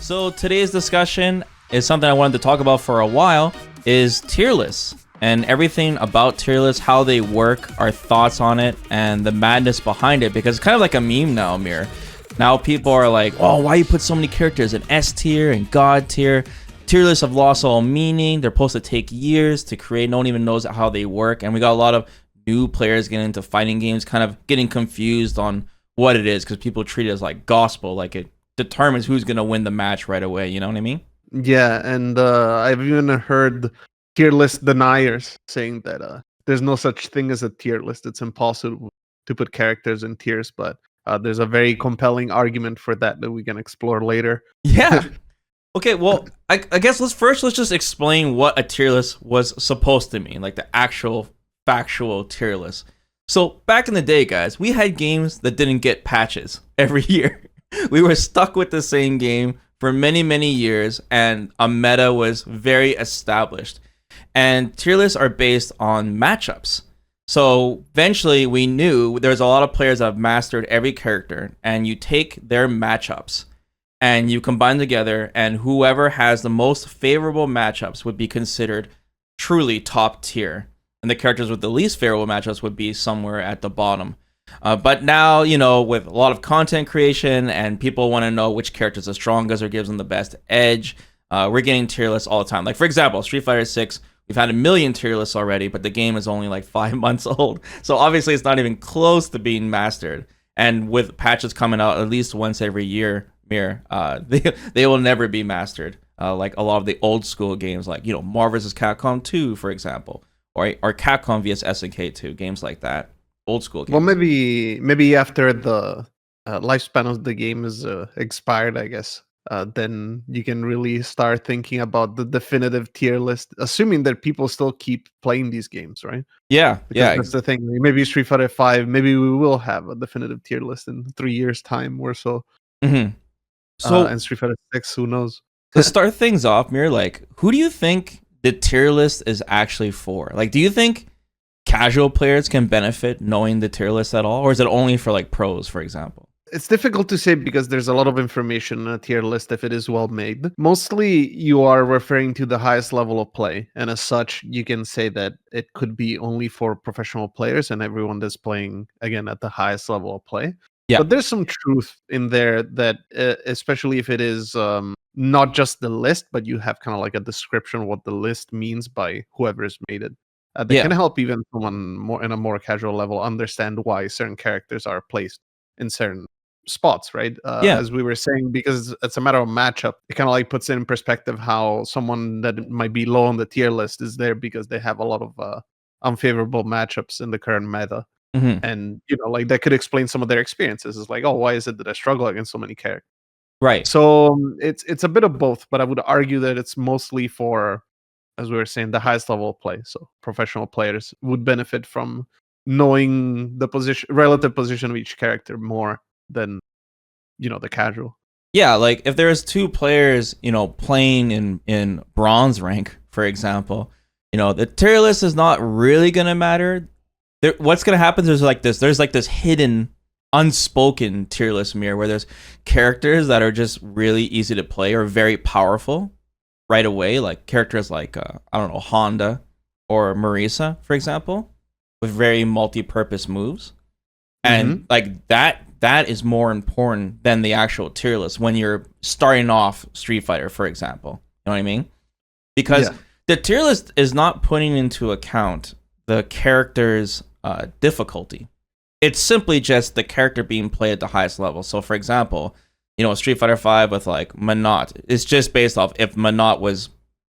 So today's discussion is something I wanted to talk about for a while, is tier lists and everything about tier lists, how they work, our thoughts on it, and the madness behind it, because it's kind of like a meme now, Amir. Now people are like, oh, why you put so many characters in S tier and God tier? Tier lists have lost all meaning. They're supposed to take years to create. No one even knows how they work. And we got a lot of new players getting into fighting games, kind of getting confused on what it is, because people treat it as like gospel, like it determines who's going to win the match right away. You know what I mean? Yeah, and I've even heard tier list deniers saying that there's no such thing as a tier list. It's impossible to put characters in tiers, but there's a very compelling argument for that we can explore later. Yeah. Okay, well, I guess let's just explain what a tier list was supposed to mean, like the actual factual tier list. So back in the day, guys, we had games that didn't get patches every year. We were stuck with the same game for many, many years, and a meta was very established. And tier lists are based on matchups. So eventually we knew there's a lot of players that have mastered every character, and you take their matchups and you combine together, and whoever has the most favorable matchups would be considered truly top tier. And the characters with the least favorable matchups would be somewhere at the bottom. But now, you know, with a lot of content creation and people want to know which character is the strongest or gives them the best edge, we're getting tier lists all the time. Like, for example, Street Fighter 6, we've had 1 million tier lists already, but the game is only like 5 months old. So obviously it's not even close to being mastered. And with patches coming out at least once every year, they will never be mastered. Like a lot of the old school games, like, you know, Marvel vs. Capcom 2, for example, or Capcom vs. SNK 2, games like that. Old school games. Well, maybe after the lifespan of the game is expired, I guess, then you can really start thinking about the definitive tier list, assuming that people still keep playing these games, right? Yeah, because that's the thing. Maybe Street Fighter 5, maybe we will have a definitive tier list in 3 years' time or so. Mm-hmm. So, and Street Fighter 6, who knows? To start things off, Mir, like, who do you think the tier list is actually for? Like, do you think casual players can benefit knowing the tier list at all, or is it only for like pros, for example? It's difficult to say because there's a lot of information in a tier list if it is well made. Mostly you are referring to the highest level of play, and as such you can say that it could be only for professional players and everyone that's playing, again, at the highest level of play. Yeah. But there's some truth in there that especially if it is not just the list, but you have kind of like a description of what the list means by whoever has made it. That can help even someone more in a more casual level understand why certain characters are placed in certain spots, right? As we were saying, because it's a matter of matchup, it kind of like puts in perspective how someone that might be low on the tier list is there because they have a lot of unfavorable matchups in the current meta. Mm-hmm. And, you know, like that could explain some of their experiences. It's like, oh, why is it that I struggle against so many characters? Right. So it's a bit of both, but I would argue that it's mostly for, as we were saying, the highest level of play. So professional players would benefit from knowing the relative position of each character more than, you know, the casual. Yeah, like if there's 2 players, you know, playing in bronze rank, for example, you know, the tier list is not really gonna matter. What's gonna happen is there's this hidden, unspoken tier list mirror where there's characters that are just really easy to play or very powerful right away, like characters like I don't know, Honda or Marisa, for example, with very multi-purpose moves, and like that is more important than the actual tier list when you're starting off Street Fighter, for example. You know what I mean? Because the tier list is not putting into account the character's difficulty. It's simply just the character being played at the highest level. So, for example, you know, Street Fighter 5 with like Menat, it's just based off if Menat was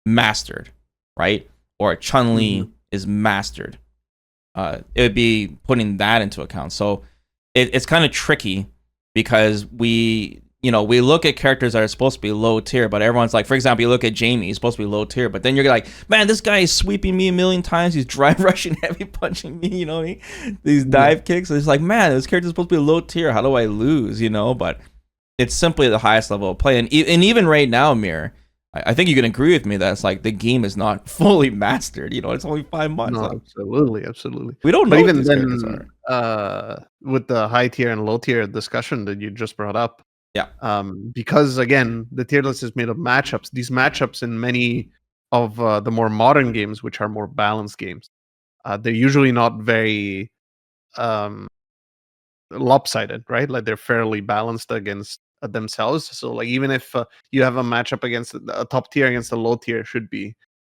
mastered, right? Or Chun-Li is mastered. It would be putting that into account. So it's kind of tricky because we look at characters that are supposed to be low tier, but everyone's like, for example, you look at Jamie, he's supposed to be low tier, but then you're like, man, this guy is sweeping me 1 million times, he's drive rushing heavy punching me, you know what I mean? These dive kicks, it's like, man, this character's supposed to be low tier, how do I lose, you know? But it's simply the highest level of play. And even right now, Mir, I think you can agree with me that it's like the game is not fully mastered. You know, it's only 5 months. No, absolutely. We don't know. But even then, with the high tier and low tier discussion that you just brought up, Yeah. Because again, the tier list is made of matchups. These matchups in many of the more modern games, which are more balanced games, they're usually not very um, lopsided, right? Like they're fairly balanced against themselves. So like even if you have a matchup against a top tier against a low tier, should be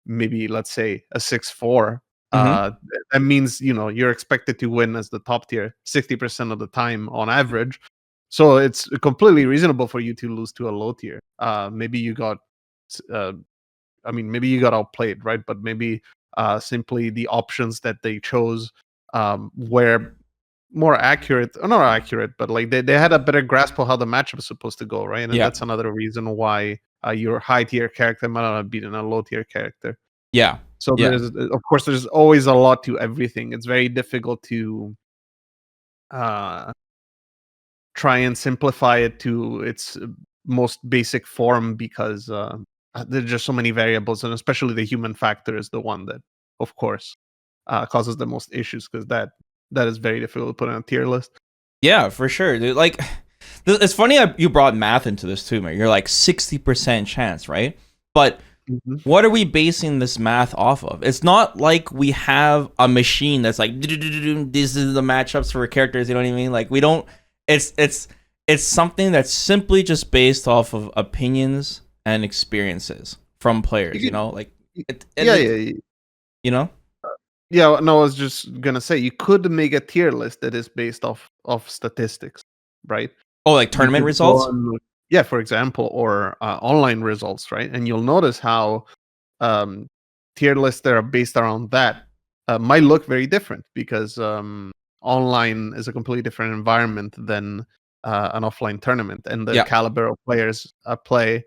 maybe let's say a 6-4. Mm-hmm. That means you're expected to win as the top tier 60% of the time on average. So it's completely reasonable for you to lose to a low tier. Maybe you got, uh, maybe you got outplayed, right? But maybe simply the options that they chose were more accurate, or not accurate, but like they had a better grasp of how the matchup is supposed to go, right? And Yeah. that's another reason why your high tier character might not have beaten a low tier character. Yeah. So Yeah. of course, there's always a lot to everything. It's very difficult to uh, try and simplify it to its most basic form because there's just so many variables, and especially the human factor is the one that, of course, causes the most issues because that is very difficult to put on a tier list. Yeah, for sure, dude. Like, it's funny you brought math into this too, man. You're like 60% chance, right? But what are we basing this math off of? It's not like we have a machine that's like, this is the matchups for characters. You know what I mean? Like, we don't. It's something that's simply just based off of opinions and experiences from players. You know, like, Yeah. You know. Yeah, no, I was just gonna say you could make a tier list that is based off statistics, right? Oh, like You tournament could go results. on, yeah, for example, or online results, right? And you'll notice how um, tier lists that are based around that might look very different because online is a completely different environment than an offline tournament, and the Yeah. caliber of players play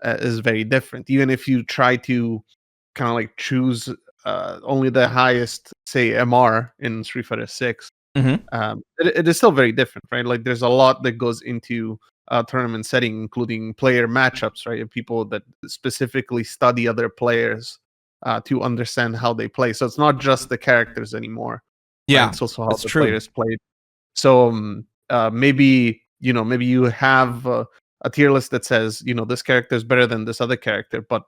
is very different. Even if you try to kind of like choose only the highest, say, MR in Street Fighter 6, Mm-hmm. it is still very different, right? Like there's a lot that goes into a tournament setting, including player matchups, right? And people that specifically study other players to understand how they play. So it's not just the characters anymore, right? Yeah, It's also how that's the true. players played. So maybe maybe you have a tier list that says this character is better than this other character, but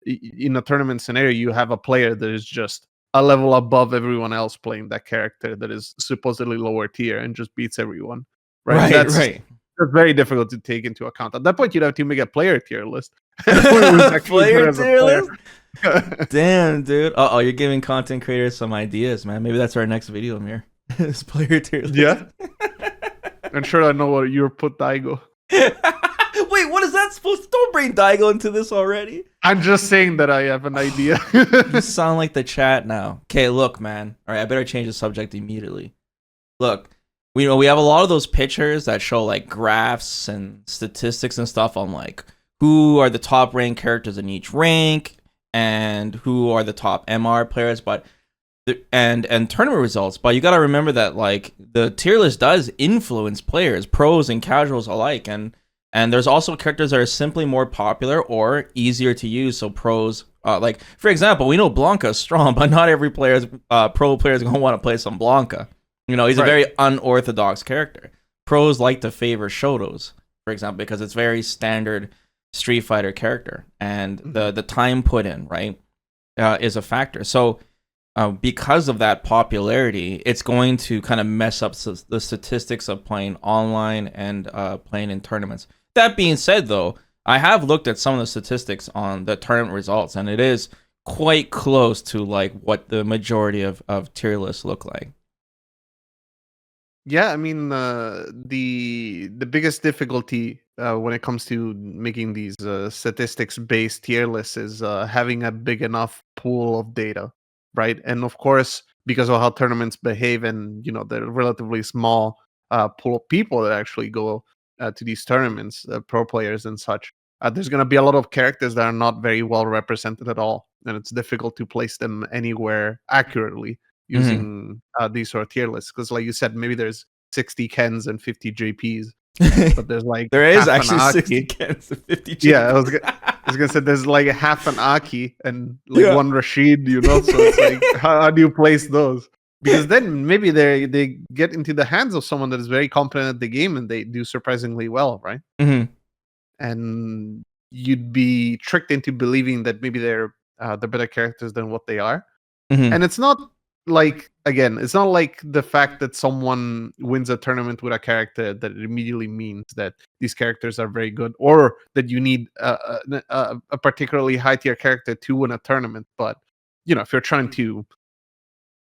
in a tournament scenario you have a player that is just a level above everyone else playing that character that is supposedly lower tier and just beats everyone, right? And Right. that's Right. very difficult to take into account. At that point, you'd have to make a player tier list. Who's actually Player better as a tier player? list. Damn, dude. Oh, you're giving content creators some ideas, man. Maybe that's our next video, Amir. This player tier list. Yeah. I'm sure I know what you put Daigo. Wait, what is that supposed to? Don't bring Daigo into this already. I'm just saying that I have an idea. You sound like the chat now. Okay, look, man. All right, I better change the subject immediately. Look, we have a lot of those pictures that show like graphs and statistics and stuff on like who are the top ranked characters in each rank and who are the top MR players, but and tournament results. But you got to remember that like the tier list does influence players, pros and casuals alike, and there's also characters that are simply more popular or easier to use. So pros, like for example, we know Blanca is strong, but not every pro player is gonna want to play some Blanca. You know, he's a very unorthodox character. Pros like to favor Shotos, for example, because it's very standard Street Fighter character, and the time put in, right, is a factor. So because of that popularity, it's going to kind of mess up the statistics of playing online and playing in tournaments. That being said, though, I have looked at some of the statistics on the tournament results, and it is quite close to like what the majority of tier lists look like. Yeah, I mean, the biggest difficulty when it comes to making these statistics-based tier lists is having a big enough pool of data, right? And of course, because of how tournaments behave, and the relatively small pool of people that actually go to these tournaments, pro players and such, there's going to be a lot of characters that are not very well represented at all, and it's difficult to place them anywhere accurately using these sort of tier lists, because like you said, maybe there's 60 Kens and 50 JPs, but there's like there is half actually an 60 Aki. Kens and 50 JPs. Yeah, I was gonna say there's like half an Aki and like one Rashid, so it's like how do you place those? because then maybe they get into the hands of someone that is very competent at the game and they do surprisingly well, right? Hmm. And you'd be tricked into believing that maybe they're better characters than what they are. Hmm. And it's not like, again, it's not like the fact that someone wins a tournament with a character that it immediately means that these characters are very good, or that you need a particularly high tier character to win a tournament. But if you're trying to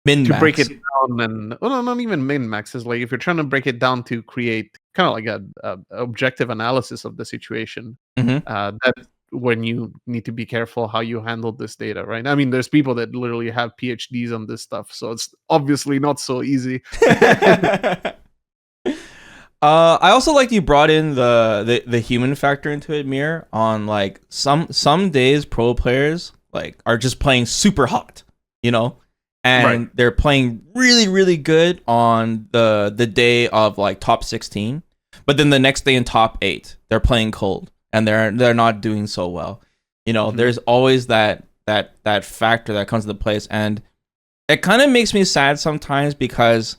break it Min-max. down, and well, no, not even min maxes, like if you're trying to break it down to create kind of like a objective analysis of the situation, Hmm. that's when you need to be careful how you handle this data, right? I mean, there's people that literally have PhDs on this stuff, so it's obviously not so easy. I also like you brought in the human factor into it, Mir. On like some days, pro players like are just playing super hot, you know, and Right. they're playing really really good on the day of like top 16, but then the next day in top 8, they're playing cold and they're not doing so well. You know, Mhm. there's always that factor that comes into place, and it kind of makes me sad sometimes because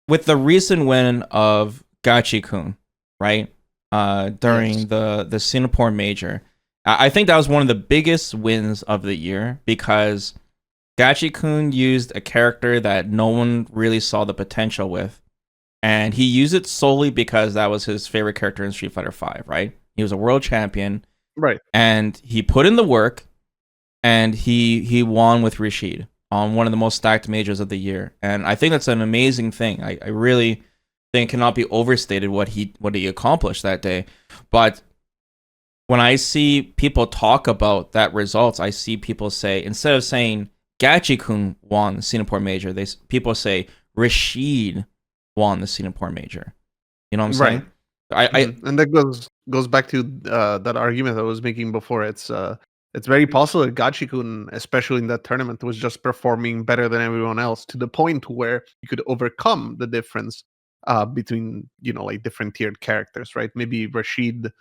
with the recent win of Gachi-kun, right? During Yes. the Singapore Major, I think that was one of the biggest wins of the year because Gachi-kun used a character that no one really saw the potential with, and he used it solely because that was his favorite character in Street Fighter V, right? He was a world champion, Right. and he put in the work, and he won with Rashid on one of the most stacked majors of the year. And I think that's an amazing thing. I really think it cannot be overstated what he accomplished that day. But when I see people talk about that results, I see people say, instead of saying Gachi-kun won the Singapore Major, people say Rashid won the Singapore Major. You know what I'm Right. saying? I And that goes back to that argument I was making before. It's very possible that Gachikun, especially in that tournament, was just performing better than everyone else to the point where you could overcome the difference between like different tiered characters, right? Maybe Rashid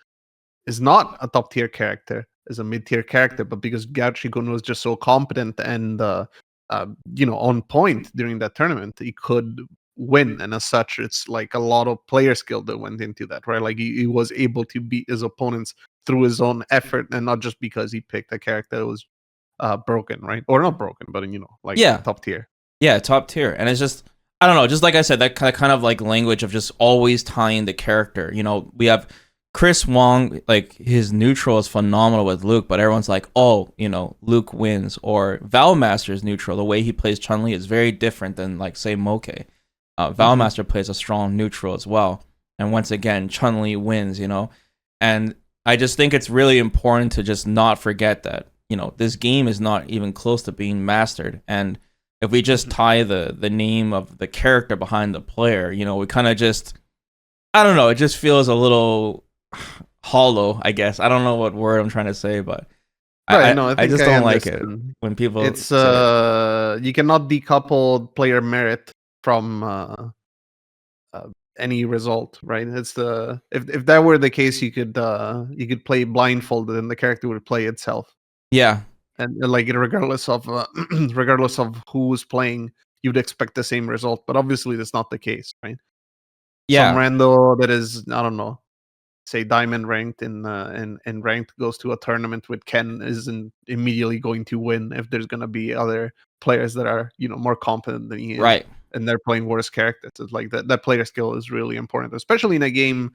is not a top tier character, is a mid tier character, but because Gachikun was just so competent and on point during that tournament, he could win. And as such, it's like a lot of player skill that went into that, right? Like he was able to beat his opponents through his own effort and not just because he picked a character that was broken, right? Or not broken, but like yeah, top tier. Yeah, top tier. And it's just, I don't know, just like I said, that kind of like language of just always tying the character. You know, we have Chris Wong, like his neutral is phenomenal with Luke, but everyone's like, oh, Luke wins. Or Valmaster's neutral, the way he plays Chun-Li is very different than like say Moke. Hmm. Valmaster plays a strong neutral as well. And once again, Chun-Li wins. And I just think it's really important to just not forget that, this game is not even close to being mastered. And if we just tie the name of the character behind the player, we kind of just, I don't know, it just feels a little hollow, I guess. I don't know what word I'm trying to say, but Right. I, No, I I think just I don't like it understand. when people It's say it. you cannot decouple player merit from uh, any result, right? It's the if that were the case, you could play blindfolded and the character would play itself, Yeah. and like regardless of regardless of who's playing, you'd expect the same result. But obviously, that's not the case, right? Some Yeah. rando that is, I don't know, say diamond ranked in ranked goes to a tournament with Ken isn't immediately going to win if there's gonna be other players that are more competent than he is, Right. and they're playing worse characters. It's like that player skill is really important, especially in a game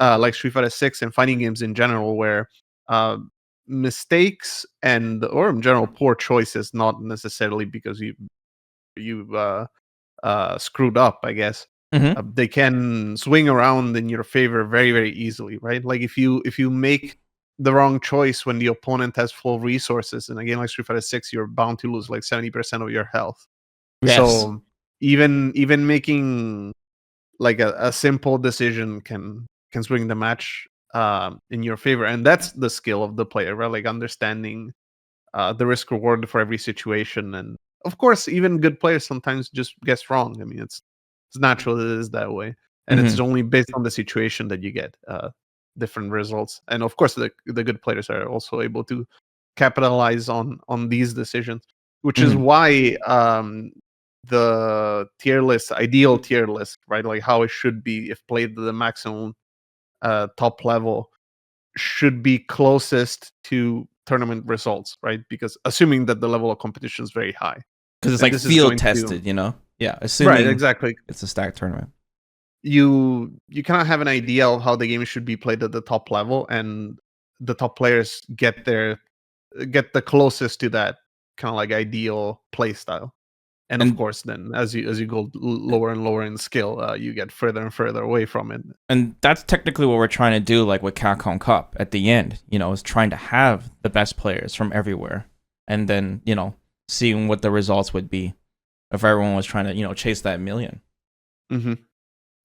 like Street Fighter 6 and fighting games in general, where uh, mistakes and or in general poor choices, not necessarily because you screwed up, I guess. Hmm. They can swing around in your favor very, very easily, right? Like if you make the wrong choice when the opponent has full resources in a game like Street Fighter 6, you're bound to lose like 70% of your health. Yes. So even making like a simple decision can swing the match in your favor, and that's the skill of the player, right? Like understanding the risk reward for every situation. And of course, even good players sometimes just guess wrong. I mean, it's natural that it is that way, and it's Hmm. only based on the situation that you get different results. And of course, the good players are also able to capitalize on these decisions, which is Hmm. why the tier list, ideal tier list, right? Like how it should be if played to the maximum top level, should be closest to tournament results, right? Because assuming that the level of competition is very high, because it's and like this is field going to tested, Yeah, right, assuming exactly. it's a stacked tournament. You cannot have an idea of how the game should be played at the top level, and the top players get the closest to that kind of like ideal play style. And of And course, then as you go lower and lower in skill, you get further and further away from it. and that's technically what we're trying to do, like with Capcom Cup at the end, is trying to have the best players from everywhere, and then seeing what the results would be if everyone was trying to chase that million. Mm-hmm.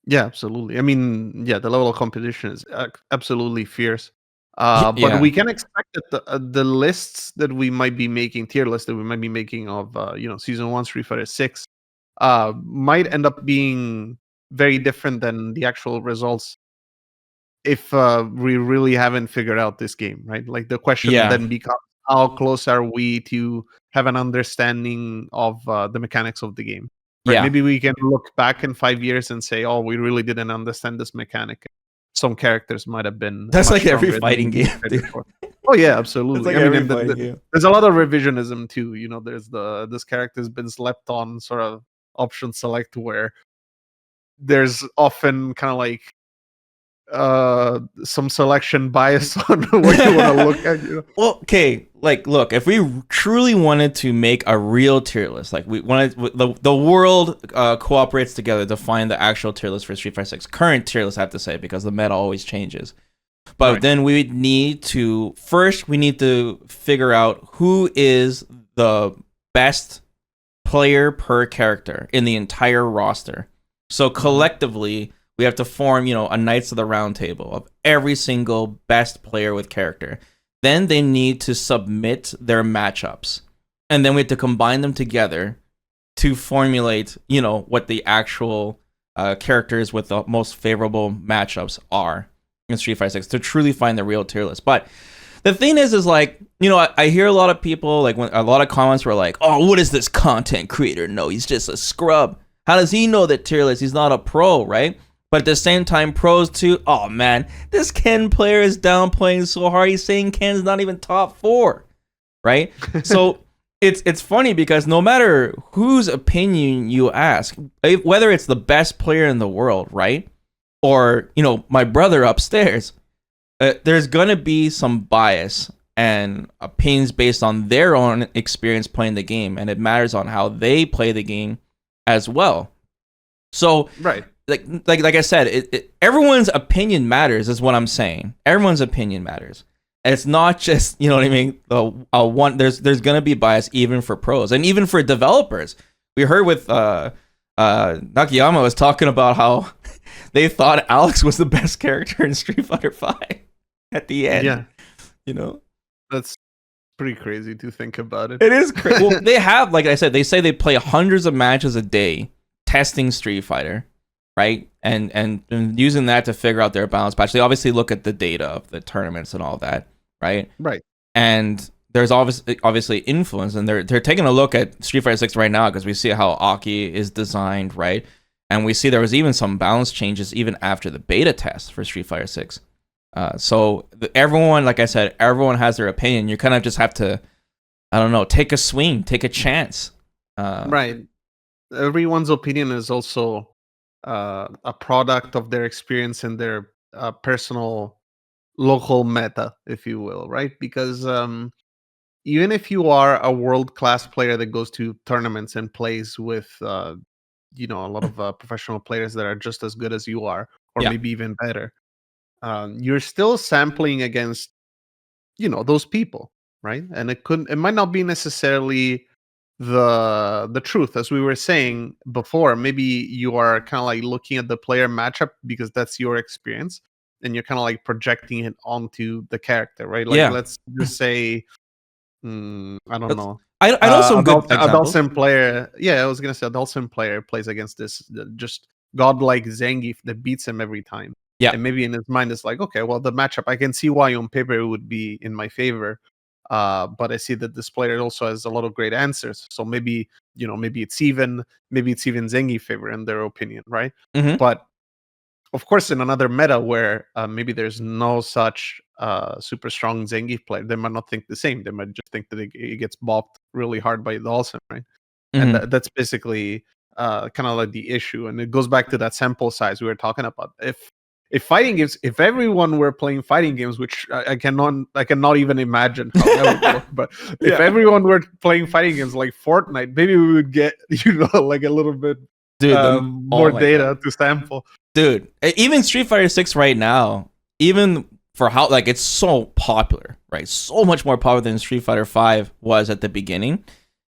Yeah, absolutely. I mean, yeah, the level of competition is absolutely fierce. But Yeah. we can expect that the lists that we might be making, tier lists that we might be making of season 1 Street Fighter 6, might end up being very different than the actual results if we really haven't figured out this game, right? Like the question then becomes, how close are we to have an understanding of the mechanics of the game? Right? Yeah. Maybe we can look back in 5 years and say, "Oh, we really didn't understand this mechanic. Some characters might have been That's much like every stronger fighting than game, dude. Oh yeah, absolutely. It's like I mean, every and fighting game. there's a lot of revisionism too. There's this character's been slept on sort of option select, where there's often kind of like some selection bias on what you want to look at. Well, okay, like look, if we truly wanted to make a real tier list, like we wanted the world cooperates together to find the actual tier list for Street Fighter 6, current tier list, I have to say, because the meta always changes. But Right. then we need to figure out who is the best player per character in the entire roster. So collectively, we have to form, a Knights of the Round Table of every single best player with character. Then they need to submit their matchups. And then we have to combine them together to formulate, what the actual characters with the most favorable matchups are in Street Fighter 6 to truly find the real tier list. But the thing is like, I hear a lot of people, like, when a lot of comments were like, "Oh, what does this content creator know? He's just a scrub. How does he know that tier list? He's not a pro, right?" But at the same time, pros too, "Oh man, this Ken player is downplaying so hard. He's saying Ken's not even top 4, right?" So it's funny because no matter whose opinion you ask, whether it's the best player in the world, right, or my brother upstairs, there's gonna be some bias and opinions based on their own experience playing the game, and it matters on how they play the game as well. So right. Like I said, everyone's opinion matters, is what I'm saying. Everyone's opinion matters. And it's not just, what I mean, there's gonna be bias even for pros and even for developers. We heard with Nakayama was talking about how they thought Alex was the best character in Street Fighter 5 at the end. Yeah. That's pretty crazy to think about it. It is crazy. Well, they have, like I said, they say they play hundreds of matches a day testing Street Fighter, right? And using that to figure out their balance patch. They obviously look at the data of the tournaments and all that, right? Right. And there's obviously influence, and they're taking a look at Street Fighter 6 right now because we see how Aki is designed, right? And we see there was even some balance changes even after the beta test for Street Fighter 6. So everyone, like I said, everyone has their opinion. You kind of just have to, I don't know, take a swing, take a chance. Right. Everyone's opinion is also a product of their experience and their personal local meta, if you will, right? Because even if you are a world-class player that goes to tournaments and plays with a lot of professional players that are just as good as you are, or maybe even better, you're still sampling against those people, right? And it might not be necessarily the truth, as we were saying before. Maybe you are kind of like looking at the player matchup because that's your experience, and you're kind of like projecting it onto the character, right? Like, let's just say, I don't know. I know some good examples. Adult Sim player. Yeah, I was gonna say Adult Sim player plays against this just godlike Zangief that beats him every time. Yeah. And maybe in his mind it's like, okay, well, the matchup, I can see why on paper it would be in my favor. but I see that this player also has a lot of great answers. So maybe maybe it's even Zengi favor in their opinion, right? Mm-hmm. But of course, in another meta where maybe there's no such super strong Zengi player, they might not think the same. They might just think that it gets bopped really hard by the Olsen, right? And Mm-hmm. that's basically kind of like the issue. And it goes back to that sample size we were talking about. If fighting games, if everyone were playing fighting games, which I cannot even imagine how that would work, but if everyone were playing fighting games like Fortnite, maybe we would get like a little bit Dude, more data to sample. Dude, even Street Fighter 6 right now, even for how like it's so popular, right? So much more popular than Street Fighter 5 was at the beginning.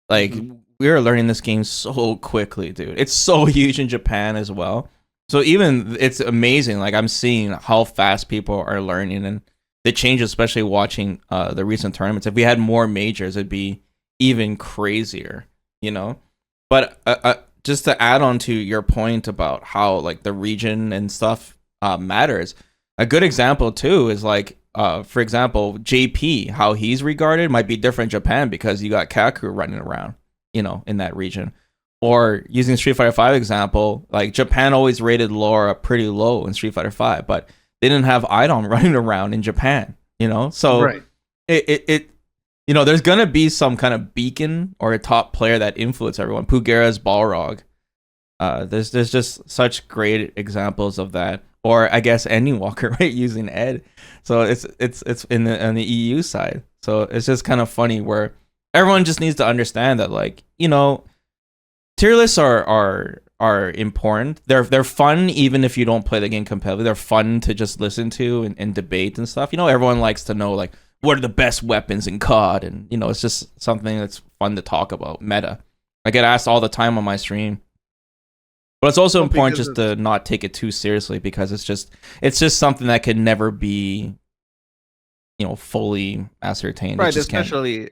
Like we are learning this game so quickly, dude. It's so huge in Japan as well. So even it's amazing. Like I'm seeing how fast people are learning and the change, especially watching the recent tournaments. If we had more majors, it'd be even crazier, you know. But just to add on to your point about how like the region and stuff matters, a good example too is like for example JP, how he's regarded might be different in Japan because you got Kaku running around, you know, in that region. Or using Street Fighter 5 example, like Japan always rated Laura pretty low in Street Fighter 5, but they didn't have Idon running around in Japan, you know. So right. it you know, there's gonna be some kind of beacon or a top player that influence everyone. Pugera's Balrog. There's just such great examples of that. Or I guess Endwalker, right, using Ed. So it's in the EU side. So it's just kind of funny where everyone just needs to understand that, like, you know, tier lists are important. They're fun even if you don't play the game competitively. They're fun to just listen to and debate and stuff. You know, everyone likes to know like what are the best weapons in COD, and you know, it's just something that's fun to talk about. Meta. I get asked all the time on my stream. But it's also important just to not take it too seriously because it's just something that can never be, you know, fully ascertained. Right, especially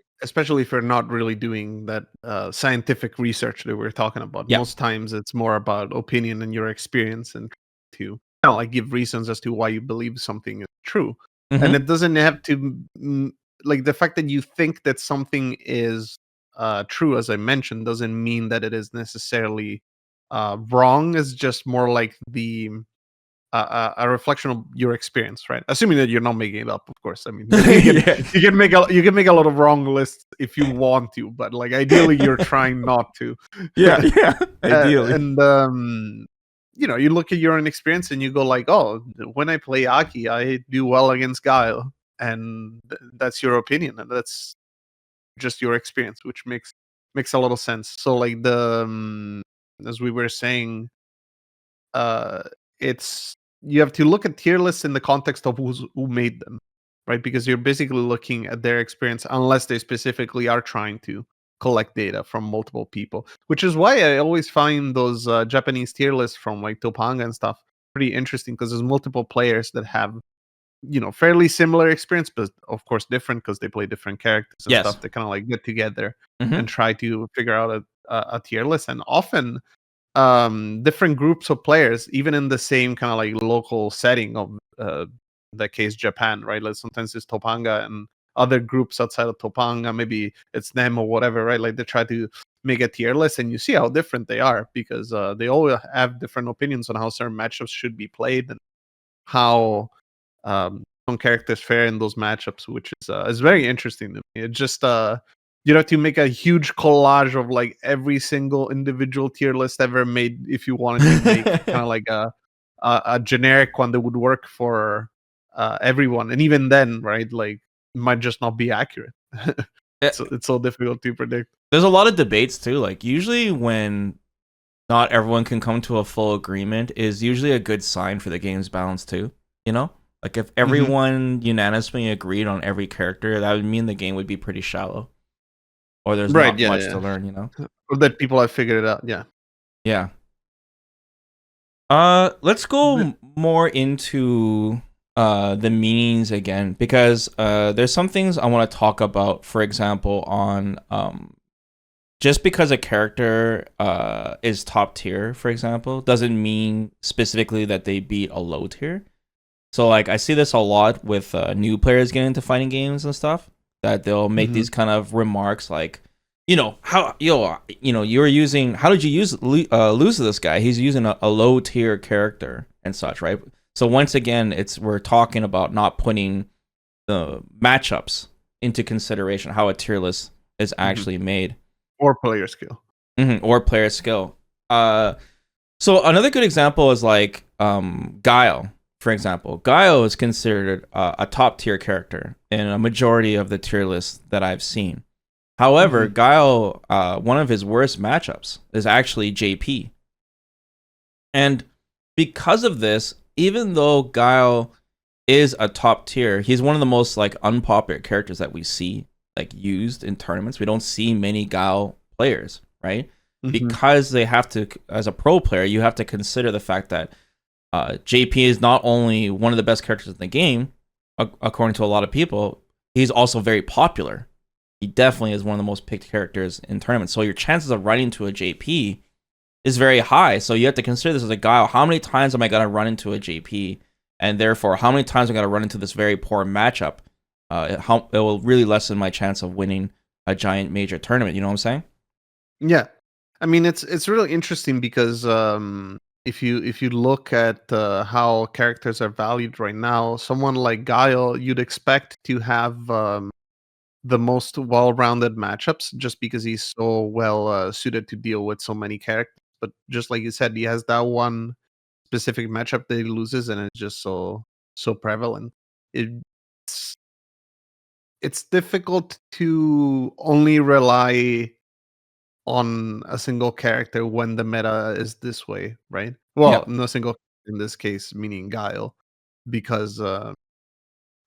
if you're not really doing that scientific research that we're talking about. Yeah. Most times it's more about opinion and your experience and to kind of like give reasons as to why you believe something is true. Mm-hmm. And it doesn't have to like the fact that you think that something is true, as I mentioned, doesn't mean that it is necessarily wrong. Is just more like the a reflection of your experience, right? Assuming that you're not making it up, of course. I mean, you can make a lot of wrong lists if you want to, but like ideally, you're trying not to. Yeah, ideally. And you know, you look at your own experience and you go like, oh, when I play Aki, I do well against Guile, and that's your opinion, and that's just your experience, which makes a lot of sense. So like as we were saying, it's you have to look at tier lists in the context of who made them, right? Because you're basically looking at their experience, unless they specifically are trying to collect data from multiple people. Which is why I always find those Japanese tier lists from like Topanga and stuff pretty interesting, because there's multiple players that have, you know, fairly similar experience, but of course different because they play different characters and stuff. They kind of like get together and try to figure out a tier list, and often different groups of players, even in the same kind of like local setting of that case Japan, right? Like sometimes it's Topanga and other groups outside of Topanga, maybe it's them or whatever, right? Like they try to make a tier list, and you see how different they are because they all have different opinions on how certain matchups should be played and how some characters fare in those matchups, which is very interesting to me. It just you'd have to make a huge collage of like every single individual tier list ever made if you wanted to make kind of like a generic one that would work for everyone, and even then, right, like it might just not be accurate. It's so difficult to predict. There's a lot of debates too. Like usually when not everyone can come to a full agreement is usually a good sign for the game's balance too. You know, like if everyone unanimously agreed on every character, that would mean the game would be pretty shallow. Or there's not much to learn, you know? Or that people have figured it out, yeah. Yeah. Let's go more into the meanings again, because there's some things I want to talk about, for example, on just because a character is top tier, for example, doesn't mean specifically that they beat a low tier. So like I see this a lot with new players getting into fighting games and stuff. that they'll make Hmm. these kind of remarks like, you were using, how did you lose to this guy? He's using a low tier character and such, right? So once again, we're talking about not putting the matchups into consideration, how a tier list is Hmm. actually made. Or player skill. Or player skill. So another good example is like Guile, for example. Guile is considered a top tier character in a majority of the tier lists that I've seen. However, Hmm. Guile, one of his worst matchups is actually JP. And because of this, even though Guile is a top tier, he's one of the most like unpopular characters that we see like used in tournaments. We don't see many Guile players, right? Hmm. Because they have to, as a pro player, you have to consider the fact that JP is not only one of the best characters in the game, according to a lot of people, he's also very popular. He definitely is one of the most picked characters in tournaments. So your chances of running into a JP is very high. So you have to consider this as a guile. How many times am I going to run into a JP? And therefore, how many times am I going to run into this very poor matchup? It will really lessen my chance of winning a giant major tournament. You know what I'm saying? Yeah, I mean it's really interesting because if you look at how characters are valued right now, someone like Guile, you'd expect to have the most well-rounded matchups just because he's so well suited to deal with so many characters. But just like you said, he has that one specific matchup that he loses, and it's just so prevalent. It's it's difficult to only rely on a single character when the meta is this way, right? Yeah. Well, no single in this case, meaning Guile, because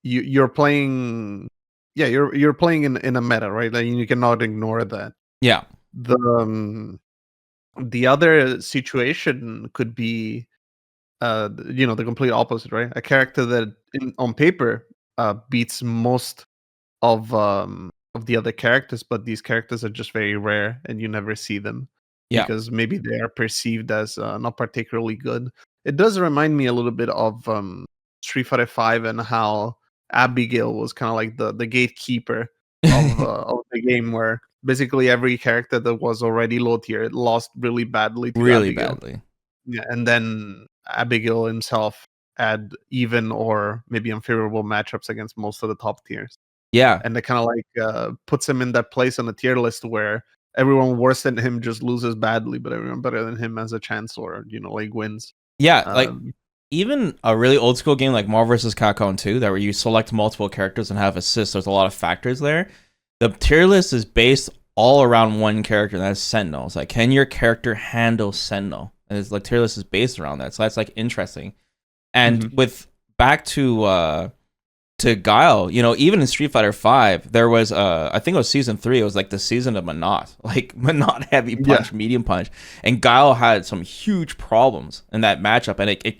you're playing, yeah, you're playing in a meta, right? Like you cannot ignore that. Yeah. The the other situation could be the complete opposite, right? A character that on paper beats most of the other characters, but these characters are just very rare and you never see them Yeah. because maybe they are perceived as not particularly good. It does remind me a little bit of Street Fighter 5 and how Abigail was kind of like the gatekeeper of the game, where basically every character that was already low tier lost really badly to Really Abigail. badly. Yeah, and then Abigail himself had even or maybe unfavorable matchups against most of the top tiers, Yeah. and it kind of like puts him in that place on the tier list where everyone worse than him just loses badly, but everyone better than him has a chance or like wins. Yeah. Like Um, even a really old school game like Marvel vs. Capcom 2, that where you select multiple characters and have assists, there's a lot of factors there. The tier list is based all around one character, and that's Sentinel. It's like, can your character handle Sentinel? And it's like tier list is based around that. So that's like interesting. And mhm. with back to Guile, even in Street Fighter Five, there was I think it was season 3. It was like the season of Monot, like Monot heavy Yeah. punch, medium punch, and Guile had some huge problems in that matchup, and it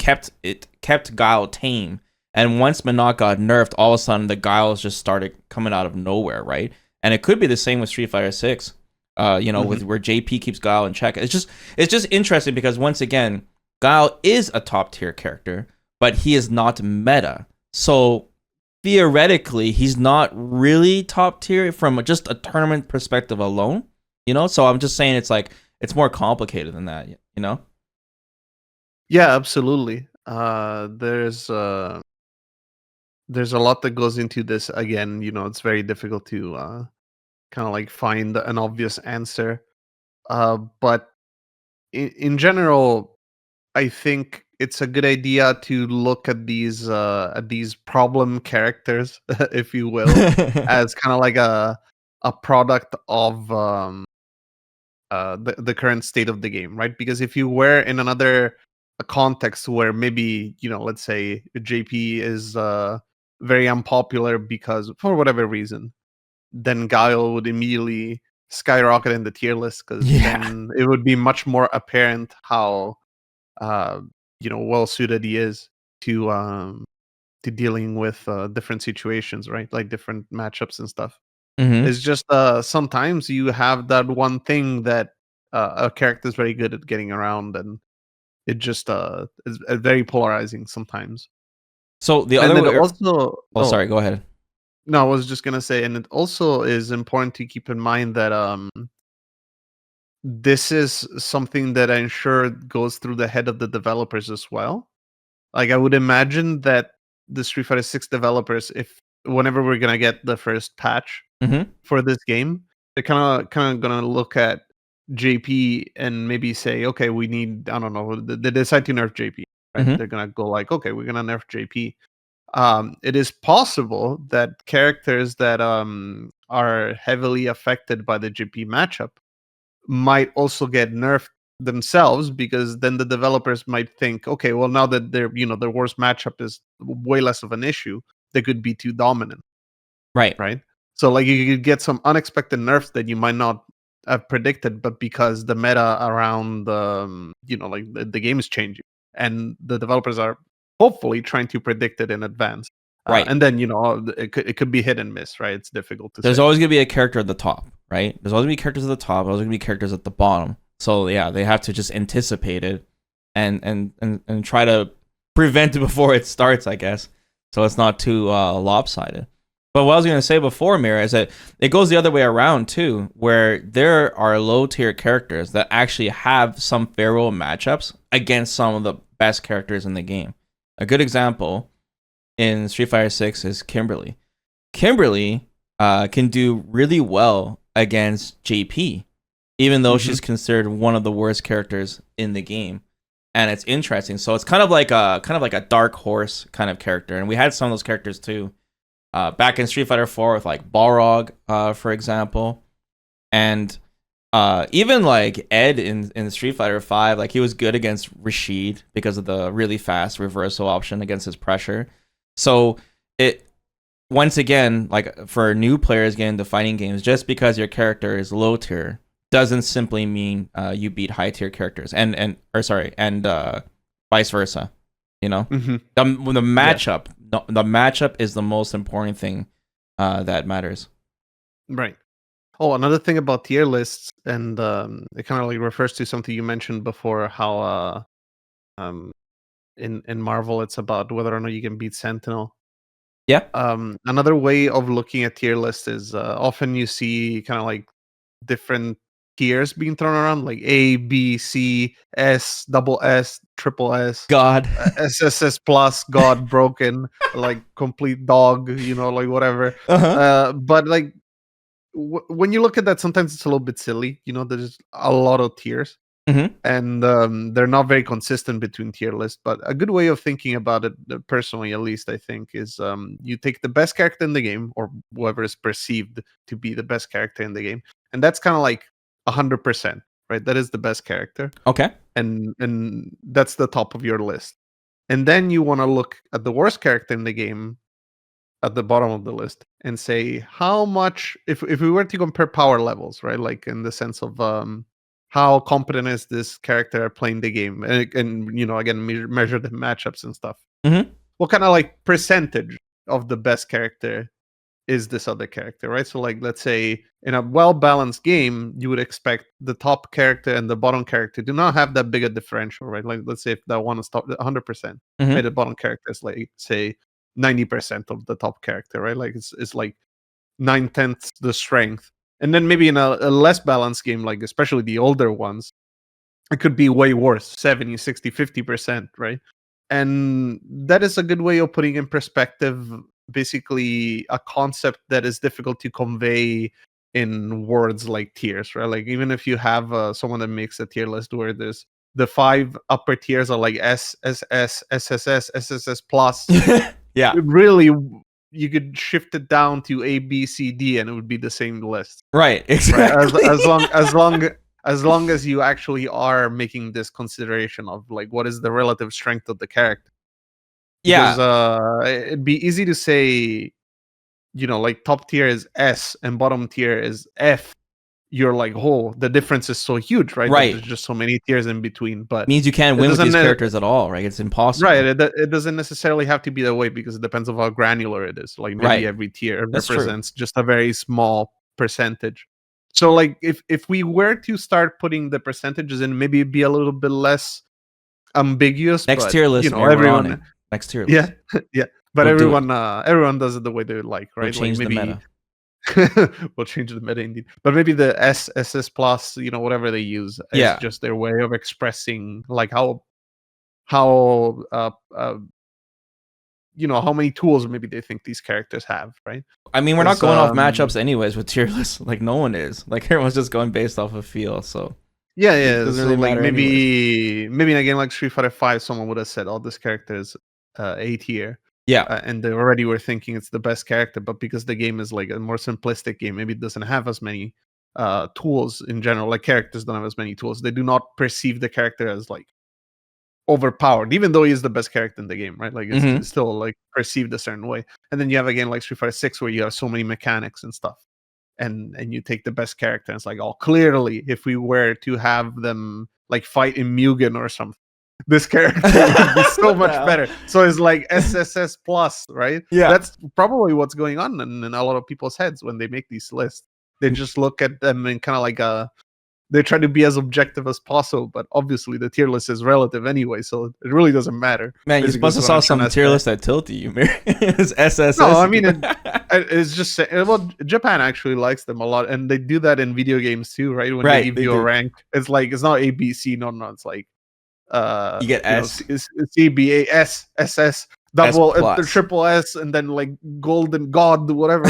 kept Guile tame. And once Monot got nerfed, all of a sudden the Guiles just started coming out of nowhere, right? And it could be the same with Street Fighter Six, Mhm. with where JP keeps Guile in check. It's just interesting because once again, Guile is a top tier character, but he is not meta. So theoretically he's not really top tier from just a tournament perspective alone, so I'm just saying it's more complicated than that. Yeah, absolutely. There's a lot that goes into this. Again, it's very difficult to kind of like find an obvious answer. But in general, I think it's a good idea to look at these problem characters, if you will, as kind of like a product of the current state of the game, right? Because if you were in another context where maybe let's say JP is very unpopular because for whatever reason, then Guile would immediately skyrocket in the tier list because Yeah. then it would be much more apparent how uh, well suited he is to dealing with different situations, right? Like different matchups and stuff. Hmm. It's just sometimes you have that one thing that a character is very good at getting around, and it just is very polarizing sometimes. So the And other it way. also Oh, sorry, go ahead. No, I was just gonna say, and it also is important to keep in mind that this is something that I'm sure goes through the head of the developers as well. Like I would imagine that the Street Fighter 6 developers, if whenever we're gonna get the first patch Mm-hmm. for this game, they're kind of gonna look at JP and maybe say, okay, we need, I don't know, they decide to nerf JP, right? Mm-hmm. They're gonna go like, okay, we're gonna nerf JP. It is possible that characters that are heavily affected by the JP matchup might also get nerfed themselves, because then the developers might think, okay, well, now that their worst matchup is way less of an issue, they could be too dominant, Right. right? So like you could get some unexpected nerfs that you might not have predicted, but because the meta around like the game is changing, and the developers are hopefully trying to predict it in advance. Right. And then it could be hit and miss, right? It's difficult to There's say. always gonna be a character at the top, right? There's always gonna be characters at the top. There's always gonna be characters at the bottom. So yeah, they have to just anticipate it and try to prevent it before it starts, I guess. So it's not too lopsided. But what I was gonna say before, Mira, is that it goes the other way around too, where there are low tier characters that actually have some favorable matchups against some of the best characters in the game. A good example in Street Fighter 6 is Kimberly. Kimberly can do really well against JP, even though she's considered one of the worst characters in the game. And it's interesting. So it's kind of like a dark horse kind of character. And we had some of those characters too. Back in Street Fighter 4 with like Balrog, for example. And even like Ed in Street Fighter 5, like he was good against Rashid because of the really fast reversal option against his pressure. So it once again, like for new players getting into fighting games, just because your character is low tier doesn't simply mean you beat high tier characters, and vice versa. You know, the matchup, the matchup is the most important thing that matters. Right. Oh, another thing about tier lists, and it kind of like refers to something you mentioned before, how in Marvel it's about whether or not you can beat Sentinel. Yeah. Another way of looking at tier lists is often you see kind of like different tiers being thrown around, like A, B, C, S, double S, triple S, God. SSS plus, God, broken, like complete dog, like whatever. Uh-huh. But like when you look at that, sometimes it's a little bit silly. There's a lot of tiers, Mm-hmm. and they're not very consistent between tier lists. But a good way of thinking about it, personally at least, I think, is you take the best character in the game, or whoever is perceived to be the best character in the game, and that's kind of like 100%, right? That is the best character, Okay. and that's the top of your list. And then you want to look at the worst character in the game at the bottom of the list and say how much, if we were to compare power levels, right? Like in the sense of how competent is this character at playing the game, and again, measure the matchups and stuff. Mm-hmm. What kind of like percentage of the best character is this other character, right? So like let's say in a well-balanced game, you would expect the top character and the bottom character do not have that big a differential, right? Like let's say if that one is top 100%, right, Mm-hmm. the bottom character is like say 90% of the top character, right? Like it's like 9/10 the strength. And then maybe in a less balanced game, like especially the older ones, it could be way worse, 70, 60, 50%, right? And that is a good way of putting in perspective basically a concept that is difficult to convey in words like tiers, right? Like even if you have someone that makes a tier list where there's the 5 upper tiers are like S, S, S, SSS, SSS plus, Yeah. really you could shift it down to A, B, C, D, and it would be the same list, Right. right? Exactly. As long as you actually are making this consideration of like what is the relative strength of the character, because Yeah. it'd be easy to say, like top tier is S and bottom tier is F. You're like, oh, the difference is so huge, right? That Right. there's just so many tiers in between. But Means you can't it win with doesn't these characters at all, right? It's impossible. right. It doesn't necessarily have to be that way, because it depends on how granular it is. Like maybe Right. every tier That's true. represents just a very small percentage. So like if we were to start putting the percentages in, maybe it'd be a little bit less ambiguous. Next But tier list, Mir, we're on it. everyone, Next tier yeah, list. yeah. But We'll do it. everyone does it the way they like, We'll right? Like change the maybe meta. we'll change the meta indeed. But maybe the SS plus, whatever they use is Yeah. just their way of expressing like how how many tools maybe they think these characters have, right? I mean, we're not Because going off matchups anyways with tier lists. Like no one is. Like everyone's just going based off of feel. So yeah, it yeah. doesn't So really like matter anyways. maybe in a game like Street Fighter Five, someone would have said, "Oh, this character is A tier," Yeah. and they already were thinking it's the best character. But because the game is like a more simplistic game, maybe it doesn't have as many tools in general. Like characters don't have as many tools. They do not perceive the character as like overpowered, even though he's the best character in the game, right? Like Mm-hmm. it's still like perceived a certain way. And then you have a game like Street Fighter Six where you have so many mechanics and stuff, and you take the best character. And it's like, oh, clearly, if we were to have them like fight in Mugen or something, this character would be so much better. So it's like SSS plus, right? Yeah. That's probably what's going on in a lot of people's heads when they make these lists. They just look at them and kind of like they try to be as objective as possible, but obviously the tier list is relative anyway, so it really doesn't matter. Man, you Basically, must is have what saw I'm trying some to tier say. lists that tilted you, man. It's SSS. No, I mean it's just well, Japan actually likes them a lot, and they do that in video games too, right? When they Right, give they you a do. rank, it's like it's not A B C, no, it's like You get S, C B A S S S S double plus. triple S, and then like golden god whatever.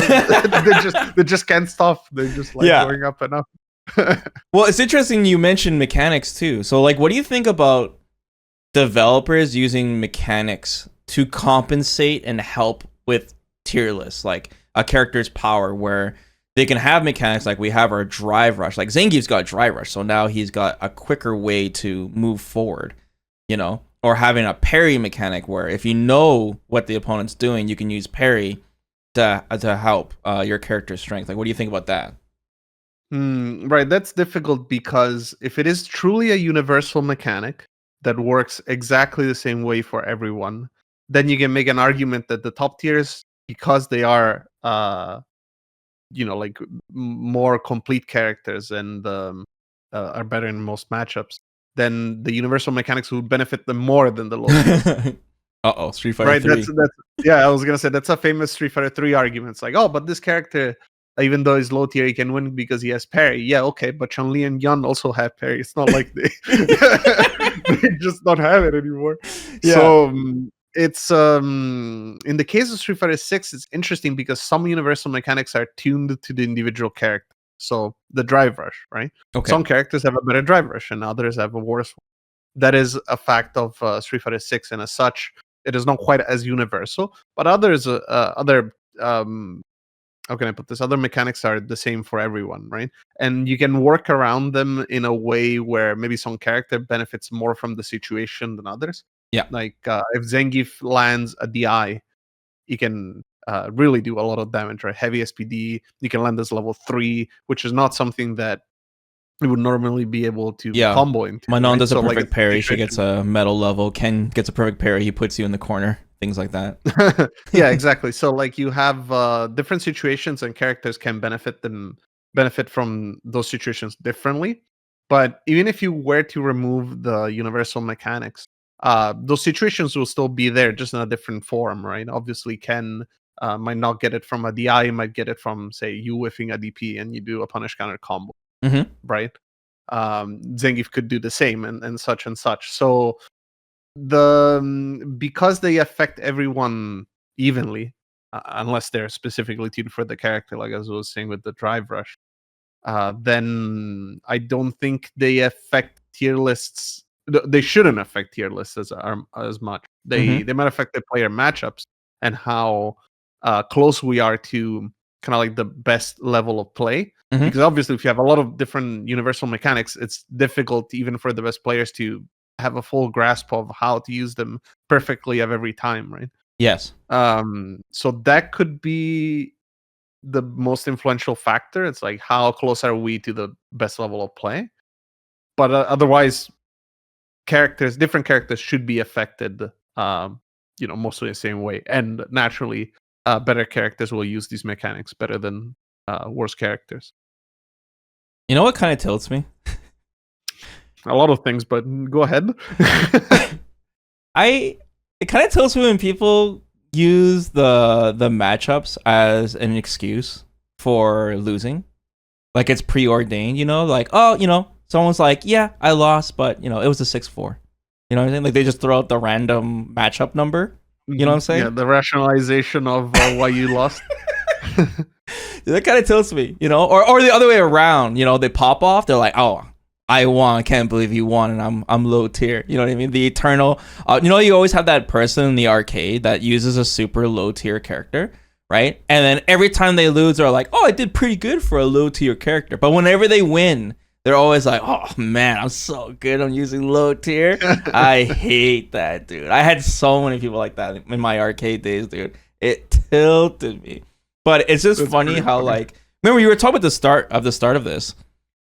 they just can't stop. They're just like Yeah. going up and up. Well, it's interesting you mentioned mechanics too. So, like, what do you think about developers using mechanics to compensate and help with tier lists, like a character's power, where they can have mechanics like we have our drive rush. Like Zangief's got drive rush, so now he's got a quicker way to move forward, or having a parry mechanic where if you know what the opponent's doing, you can use parry to help your character's strength. Like, what do you think about that? Right, that's difficult because if it is truly a universal mechanic that works exactly the same way for everyone, then you can make an argument that the top tiers, because they are, like more complete characters and are better in most matchups, then the universal mechanics would benefit them more than the low tiers. Uh-oh, Street Fighter Right, 3. that's yeah, I was gonna say that's a famous Street Fighter 3 argument. It's like, oh, but this character, even though he's low tier, he can win because he has parry. Yeah, okay, but Chun-Li and Yun also have parry. It's not like they they just don't have it anymore. Yeah. So it's in the case of Street Fighter 6, it's interesting because some universal mechanics are tuned to the individual character. So the drive rush, right? Okay. Some characters have a better drive rush and others have a worse one. That is a fact of Street Fighter 6, and as such, it is not quite as universal, but other how can I put this? Other mechanics are the same for everyone, right? And you can work around them in a way where maybe some character benefits more from the situation than others. Yeah. Like if Zangief lands a DI, he can really do a lot of damage, right? Heavy SPD, you can land as level 3, which is not something that you would normally be able to Yeah. combo into. Manon right? does a So, perfect it's parry. She situation- gets a metal level. Ken gets a perfect parry. He puts you in the corner. Things like that. Yeah, exactly. So like you have different situations and characters can benefit from those situations differently. But even if you were to remove the universal mechanics, those situations will still be there, just in a different form, right? Obviously, Ken might not get it from a DI, might get it from, say, you whiffing a DP and you do a punish counter combo, Mm-hmm. right? Zangief could do the same and such and such. So because they affect everyone evenly, unless they're specifically tuned for the character, like as I was saying with the drive rush, then I don't think they affect tier lists. They shouldn't affect tier lists as much. They might affect the player matchups and how close we are to kind of like the best level of play. Mhm. Because obviously, if you have a lot of different universal mechanics, it's difficult even for the best players to have a full grasp of how to use them perfectly of every time, right? Yes. So that could be the most influential factor. It's like how close are we to the best level of play? But otherwise, different characters should be affected, mostly the same way. And naturally, better characters will use these mechanics better than worse characters. You know what kind of tilts me? A lot of things, but go ahead. It kind of tilts me when people use the matchups as an excuse for losing. Like it's preordained, like, oh, someone's like, yeah, I lost, but it was a 6-4. You know what I'm saying? Like they just throw out the random matchup number. You know what I'm saying? Yeah, the rationalization of why you lost. That kind of tilts me, or the other way around. They pop off. They're like, oh, I won. I can't believe you won, and I'm low tier. You know what I mean? The eternal. You always have that person in the arcade that uses a super low tier character, right? And then every time they lose, they're like, oh, I did pretty good for a low tier character. But whenever they win, they're always like, oh man, I'm so good. I'm using low tier. I hate that, dude. I had so many people like that in my arcade days, dude. It tilted me. But it's just funny how like, remember you were talking about the start of this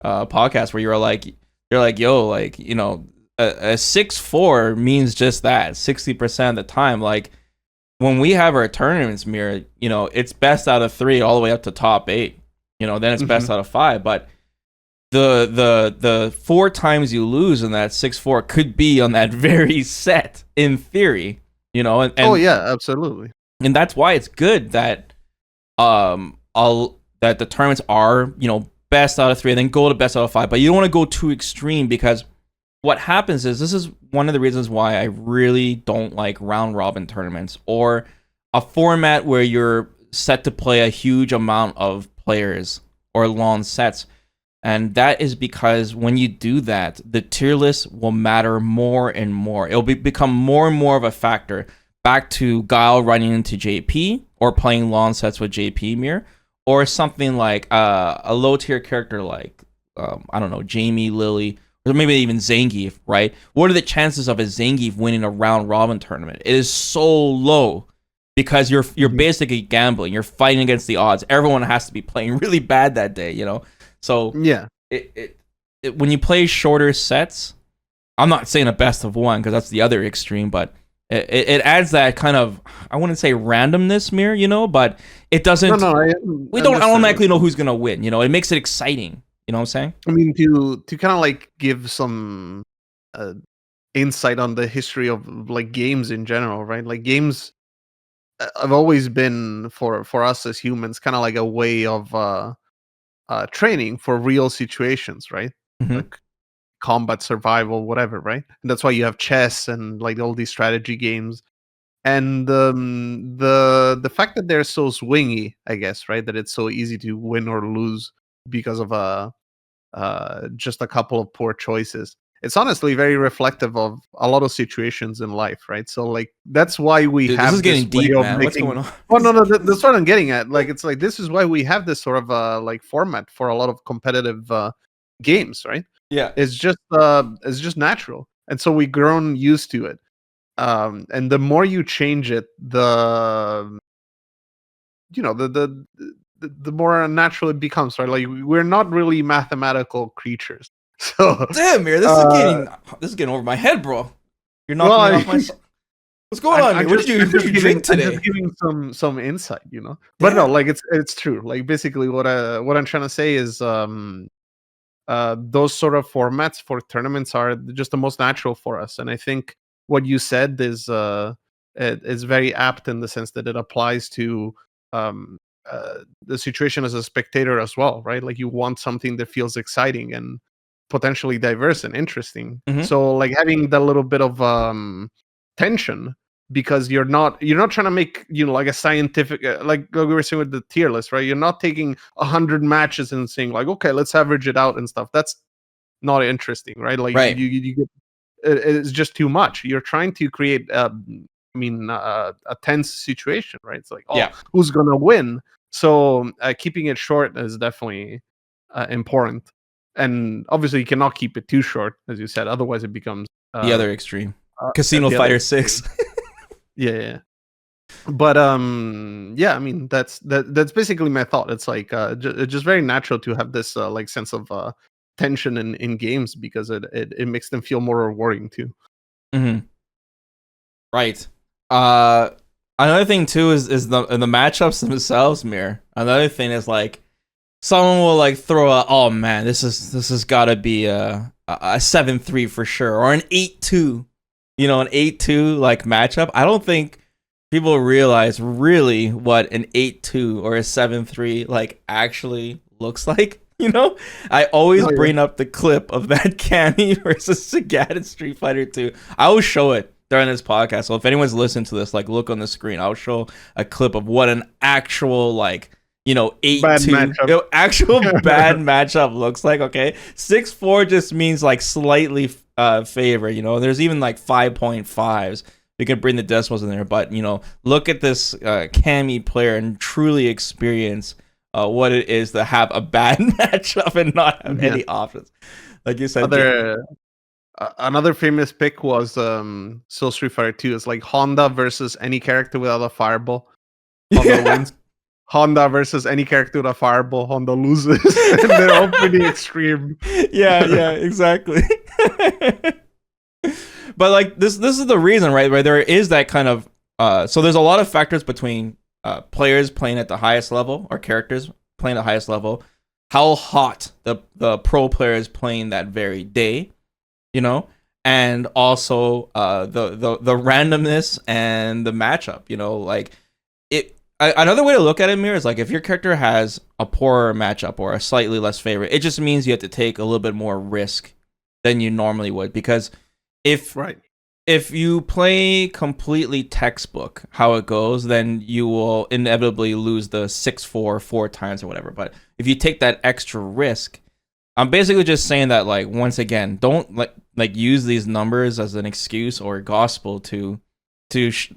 podcast where you're like, yo, like, a 6-4 means just that 60% of the time. Like when we have our tournaments, Mirror, it's best out of 3 all the way up to top 8. Then it's best out of 5. But the 4 times you lose in that 6-4 could be on that very set in theory, and oh yeah, absolutely. And that's why it's good that that the tournaments are, best out of 3 and then go to best out of 5, but you don't want to go too extreme, because what happens is, this is one of the reasons why I really don't like round robin tournaments, or a format where you're set to play a huge amount of players or long sets. And that is because when you do that, the tier list will matter more and more. It'll become more and more of a factor. Back to Guile running into JP or playing long sets with JP Mir, or something like a low tier character like I don't know, Jamie, Lily, or maybe even Zangief, right? What are the chances of a Zangief winning a round robin tournament? It is so low, because you're basically gambling. You're fighting against the odds. Everyone has to be playing really bad that day, So yeah, it when you play shorter sets, I'm not saying a best of 1 because that's the other extreme, but it adds that kind of, I wouldn't say randomness, Mir, but it doesn't. We don't automatically know who's gonna win. It makes it exciting. You know what I'm saying? I mean, to kind of like give some insight on the history of like games in general, right? Like games have always been for us as humans kind of like a way of training for real situations, right? Mm-hmm. Like combat, survival, whatever, right? And that's why you have chess and like all these strategy games. And the fact that they're so swingy, I guess, right? That it's so easy to win or lose because of just a couple of poor choices. It's honestly very reflective of a lot of situations in life, right? So like that's why we have this is getting deep, man. What's going on? Oh no, that's what I'm getting at. Like it's like this is why we have this sort of like format for a lot of competitive games, right? Yeah, it's just natural, and so we've grown used to it. And the more you change it, the the more unnatural it becomes, right? Like we're not really mathematical creatures. So damn, Mir, this is getting over my head, bro. You're knocking me off my. What's going on, Mir? What did you drink today? I'm just giving some insight, But no, like it's true. Like basically, what I'm trying to say is, those sort of formats for tournaments are just the most natural for us, and I think what you said is very apt in the sense that it applies to the situation as a spectator as well, right? Like you want something that feels exciting and potentially diverse and interesting. Mm-hmm. So like having that little bit of tension, because you're not trying to make like a scientific like we were saying with the tier list, right? You're not taking 100 matches and saying like, okay, let's average it out and stuff. That's not interesting, right? Like right. you get it's just too much. You're trying to create a tense situation, right? It's like, who's gonna win? So keeping it short is definitely important, and obviously you cannot keep it too short, as you said, otherwise it becomes the other extreme. Casino Fighter 6. yeah. But yeah, I mean that's basically my thought. It's like it's just very natural to have this like sense of tension in games, because it makes them feel more rewarding too. Mm-hmm. Right. Another thing too is the matchups themselves, Mir. Another thing is like someone will like throw a, oh man, this has got to be a 7-3 for sure, or an 8-2. An 8-2 like matchup. I don't think people realize really what an 8-2 or a 7-3 like actually looks like. You know, I always bring up the clip of that Cammy versus Sagat in Street Fighter 2. I will show it during this podcast. So if anyone's listening to this, like look on the screen. I'll show a clip of what an actual like 8-2 actual bad matchup looks like. Okay, 6-4 just means like slightly favor. There's even like 5.5s. You can bring the decimals in there, but look at this Cammy player and truly experience what it is to have a bad matchup and not have any options. Like you said, another famous pick was Soul Street Fighter 2. It's like Honda versus any character without a fireball. Honda wins. Honda versus any character with a fireball. Honda loses. And they're all pretty extreme. Yeah, exactly. But like this is the reason, right? Where there is that kind of so there's a lot of factors between players playing at the highest level or characters playing at the highest level, how hot the pro player is playing that very day, and also the randomness and the matchup, like it. Another way to look at it, Mir, is like if your character has a poorer matchup or a slightly less favorite, it just means you have to take a little bit more risk than you normally would, because if you play completely textbook how it goes, then you will inevitably lose the 6-4 4 times or whatever. But if you take that extra risk, I'm basically just saying that, like, once again, don't like use these numbers as an excuse or gospel to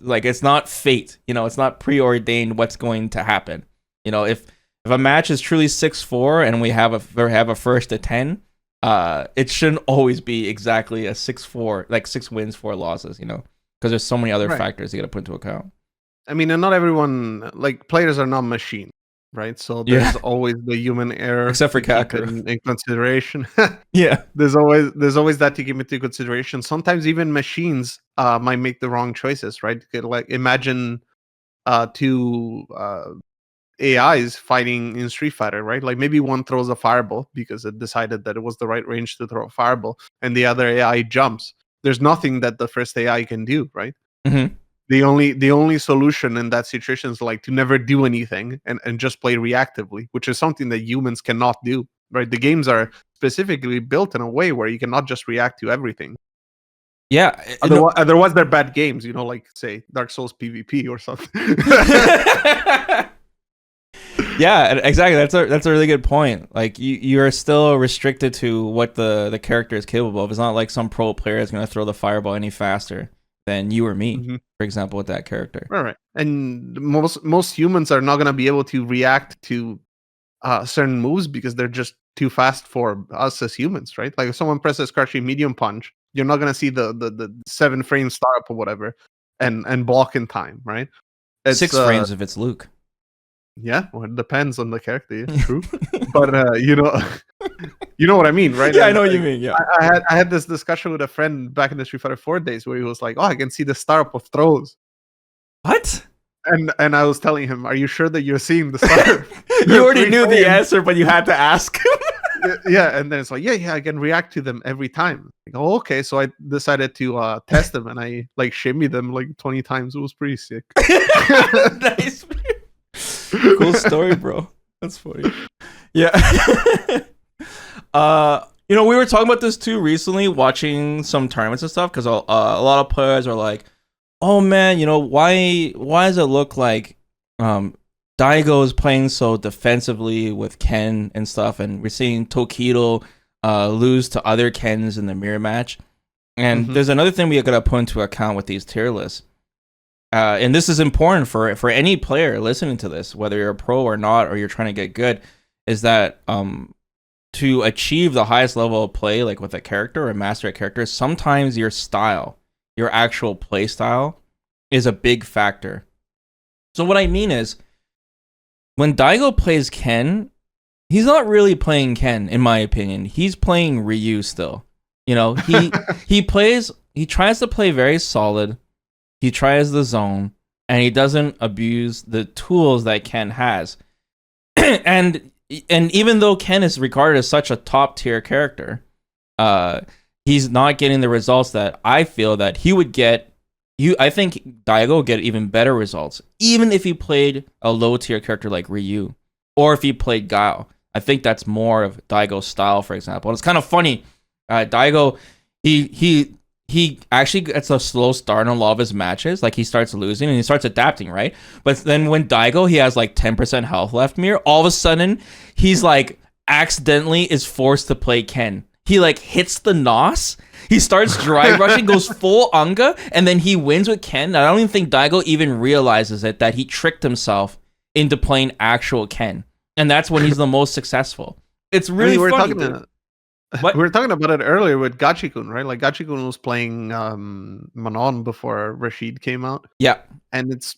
like, it's not fate, it's not preordained what's going to happen. If a match is truly 6-4 and we have a first to 10, it shouldn't always be exactly a 6-4, like 6 wins, 4 losses, because there's so many other factors you got to put into account. I mean, and not everyone, like, players are not machines, right? So there's always the human error, except for Kaku, in consideration. Yeah, there's always that to keep into consideration. Sometimes even machines might make the wrong choices, right? Like, imagine two AIs fighting in Street Fighter, right? Like, maybe one throws a fireball because it decided that it was the right range to throw a fireball, and the other AI jumps. There's nothing that the first AI can do, right? Mm-hmm. The only solution in that situation is like to never do anything and just play reactively, which is something that humans cannot do, right? The games are specifically built in a way where you cannot just react to everything. Yeah. Otherwise they're bad games, like, say, Dark Souls PvP or something. Yeah, exactly. That's a really good point. Like, you're still restricted to what the character is capable of. It's not like some pro player is going to throw the fireball any faster than you or me, for example, with that character. Right. And most humans are not going to be able to react to certain moves because they're just too fast for us as humans, right? Like, if someone presses crouching medium punch, you're not going to see the 7 frame startup or whatever and block in time, right? It's 6 frames if it's Luke. Yeah, well, it depends on the character. Yeah, true. But you know what I mean, right? Yeah, I know what you mean. Yeah, I had this discussion with a friend back in the Street Fighter 4 days where he was like, "Oh, I can see the startup of throws." What? And I was telling him, "Are you sure that you're seeing the startup?" You already knew the answer, but you had to ask. Yeah, and then it's like, yeah, I can react to them every time. Like, oh, okay. So I decided to test them, and I like shimmied them like 20 times. It was pretty sick. Nice. Cool story, bro. That's funny. Yeah. We were talking about this too recently, watching some tournaments and stuff, because a lot of players are like, "Oh man, why does it look like Daigo is playing so defensively with Ken and stuff, and we're seeing Tokido lose to other Kens in the mirror match?" And there's another thing we gotta put into account with these tier lists. And this is important for any player listening to this, whether you're a pro or not, or you're trying to get good, is that to achieve the highest level of play, like with a character or master a character, sometimes your style, your actual play style, is a big factor. So what I mean is, when Daigo plays Ken, he's not really playing Ken, in my opinion. He's playing Ryu still. He tries to play very solid. He tries the zone, and he doesn't abuse the tools that Ken has. and even though Ken is regarded as such a top tier character, he's not getting the results that I feel that he would get I think Daigo will get even better results, even if he played a low tier character like Ryu, or if he played Guile. I think that's more of Daigo's style, for example. And it's kind of funny. Daigo, he actually gets a slow start in a lot of his matches. Like he starts losing and he starts adapting, right? But then when Daigo, he has like 10% health left, Mir, all of a sudden he's like accidentally is forced to play Ken. He like hits the NOS. He starts dry rushing, goes full Unga, and then he wins with Ken. I don't even think Daigo even realizes it, that he tricked himself into playing actual Ken. And that's when he's the most successful. It's really funny. We were talking about it earlier with Gachikun, right? Like Gachikun was playing Manon before Rashid came out. Yeah. And it's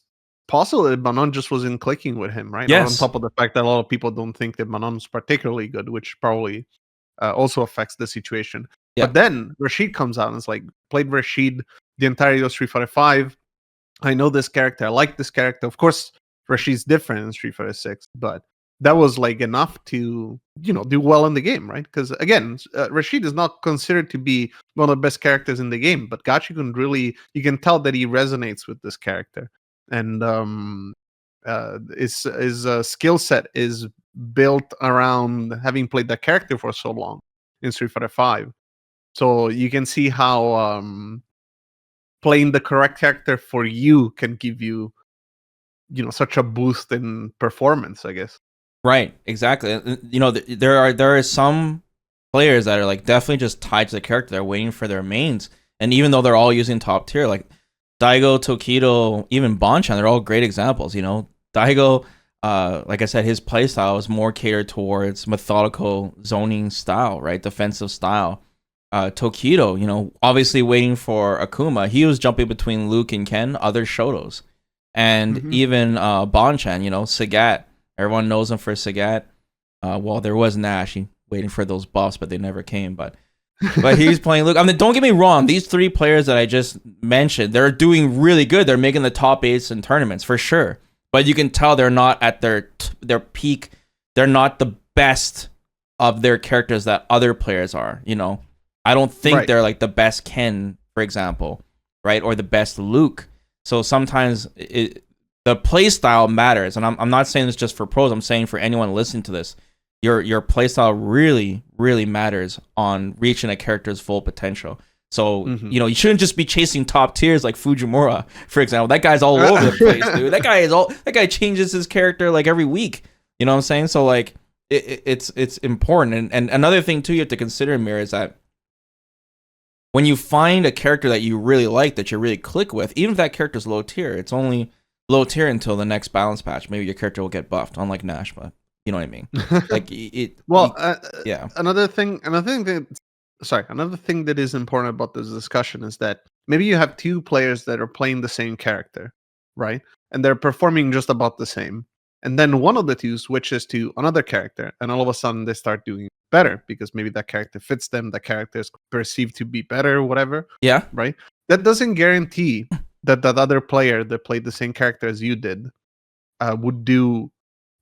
possible that Manon just wasn't clicking with him, right? Yes. On top of the fact that a lot of people don't think that Manon's particularly good, which probably also affects the situation. Yeah. But then Rashid comes out and it's like, played Rashid the entirety of Street Fighter 5. I know this character. I like this character. Of course, Rashid's different in Street Fighter 6, but that was like enough to, do well in the game, right? Because again, Rashid is not considered to be one of the best characters in the game, but Gachikun really, you can tell that he resonates with this character, and his skill set is built around having played that character for so long in Street Fighter 5. So you can see how playing the correct character for you can give you, such a boost in performance, I guess. Right, exactly. There are some players that are like definitely just tied to the character. They're waiting for their mains, and even though they're all using top tier, like Daigo, Tokido, even Bonchan, they're all great examples. Daigo, like I said, his playstyle is more catered towards methodical zoning style, right, defensive style. Tokido, obviously waiting for Akuma, he was jumping between Luke and Ken, other Shotos, and even Bonchan, Sagat. Everyone knows him for Sagat. Well, there was Nash waiting for those buffs, but they never came. But he's playing Luke. I mean, don't get me wrong. These three players that I just mentioned, they're doing really good. They're making the top 8s in tournaments for sure. But you can tell they're not at their peak. They're not the best of their characters that other players are. I don't think they're like the best Ken, for example, right, or the best Luke. So sometimes the play style matters, and I'm not saying this just for pros. I'm saying for anyone listening to this, your play style really, really matters on reaching a character's full potential. So you shouldn't just be chasing top tiers like Fujimura, for example. That guy's all over the place, dude. That guy changes his character like every week. You know what I'm saying? So like it's important. And another thing too you have to consider, Mir, is that when you find a character that you really like, that you really click with, even if that character's low tier, it's only low tier until the next balance patch. Maybe your character will get buffed, unlike Nash, but you know what I mean. Like yeah. Another thing that is important about this discussion is that maybe you have two players that are playing the same character, right? And they're performing just about the same. And then one of the two switches to another character, and all of a sudden they start doing better because maybe that character fits them, the character is perceived to be better or whatever. Yeah. Right? That doesn't guarantee that other player that played the same character as you did would do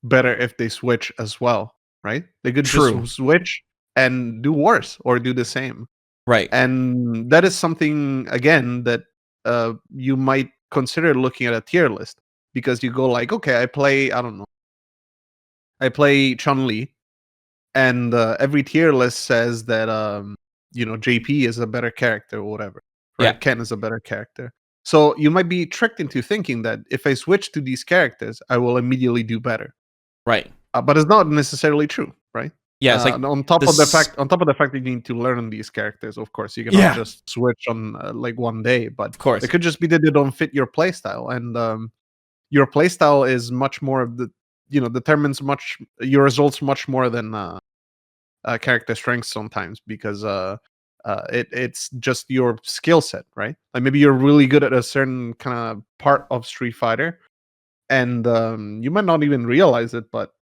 better if they switch as well, right? They could just switch and do worse or do the same. Right. And that is something, again, that you might consider looking at a tier list, because you go like, okay, I play Chun-Li, and every tier list says that JP is a better character or whatever, right? Yeah. Ken is a better character. So you might be tricked into thinking that if I switch to these characters, I will immediately do better. Right. But it's not necessarily true, right? Yeah, it's like on top of the fact that you need to learn these characters, of course, you cannot just switch on like one day. But of course, it could just be that they don't fit your playstyle, and your playstyle is much more of the determines your results much more than character strength sometimes, because it's just your skill set, right? Like maybe you're really good at a certain kind of part of Street Fighter, and you might not even realize it, but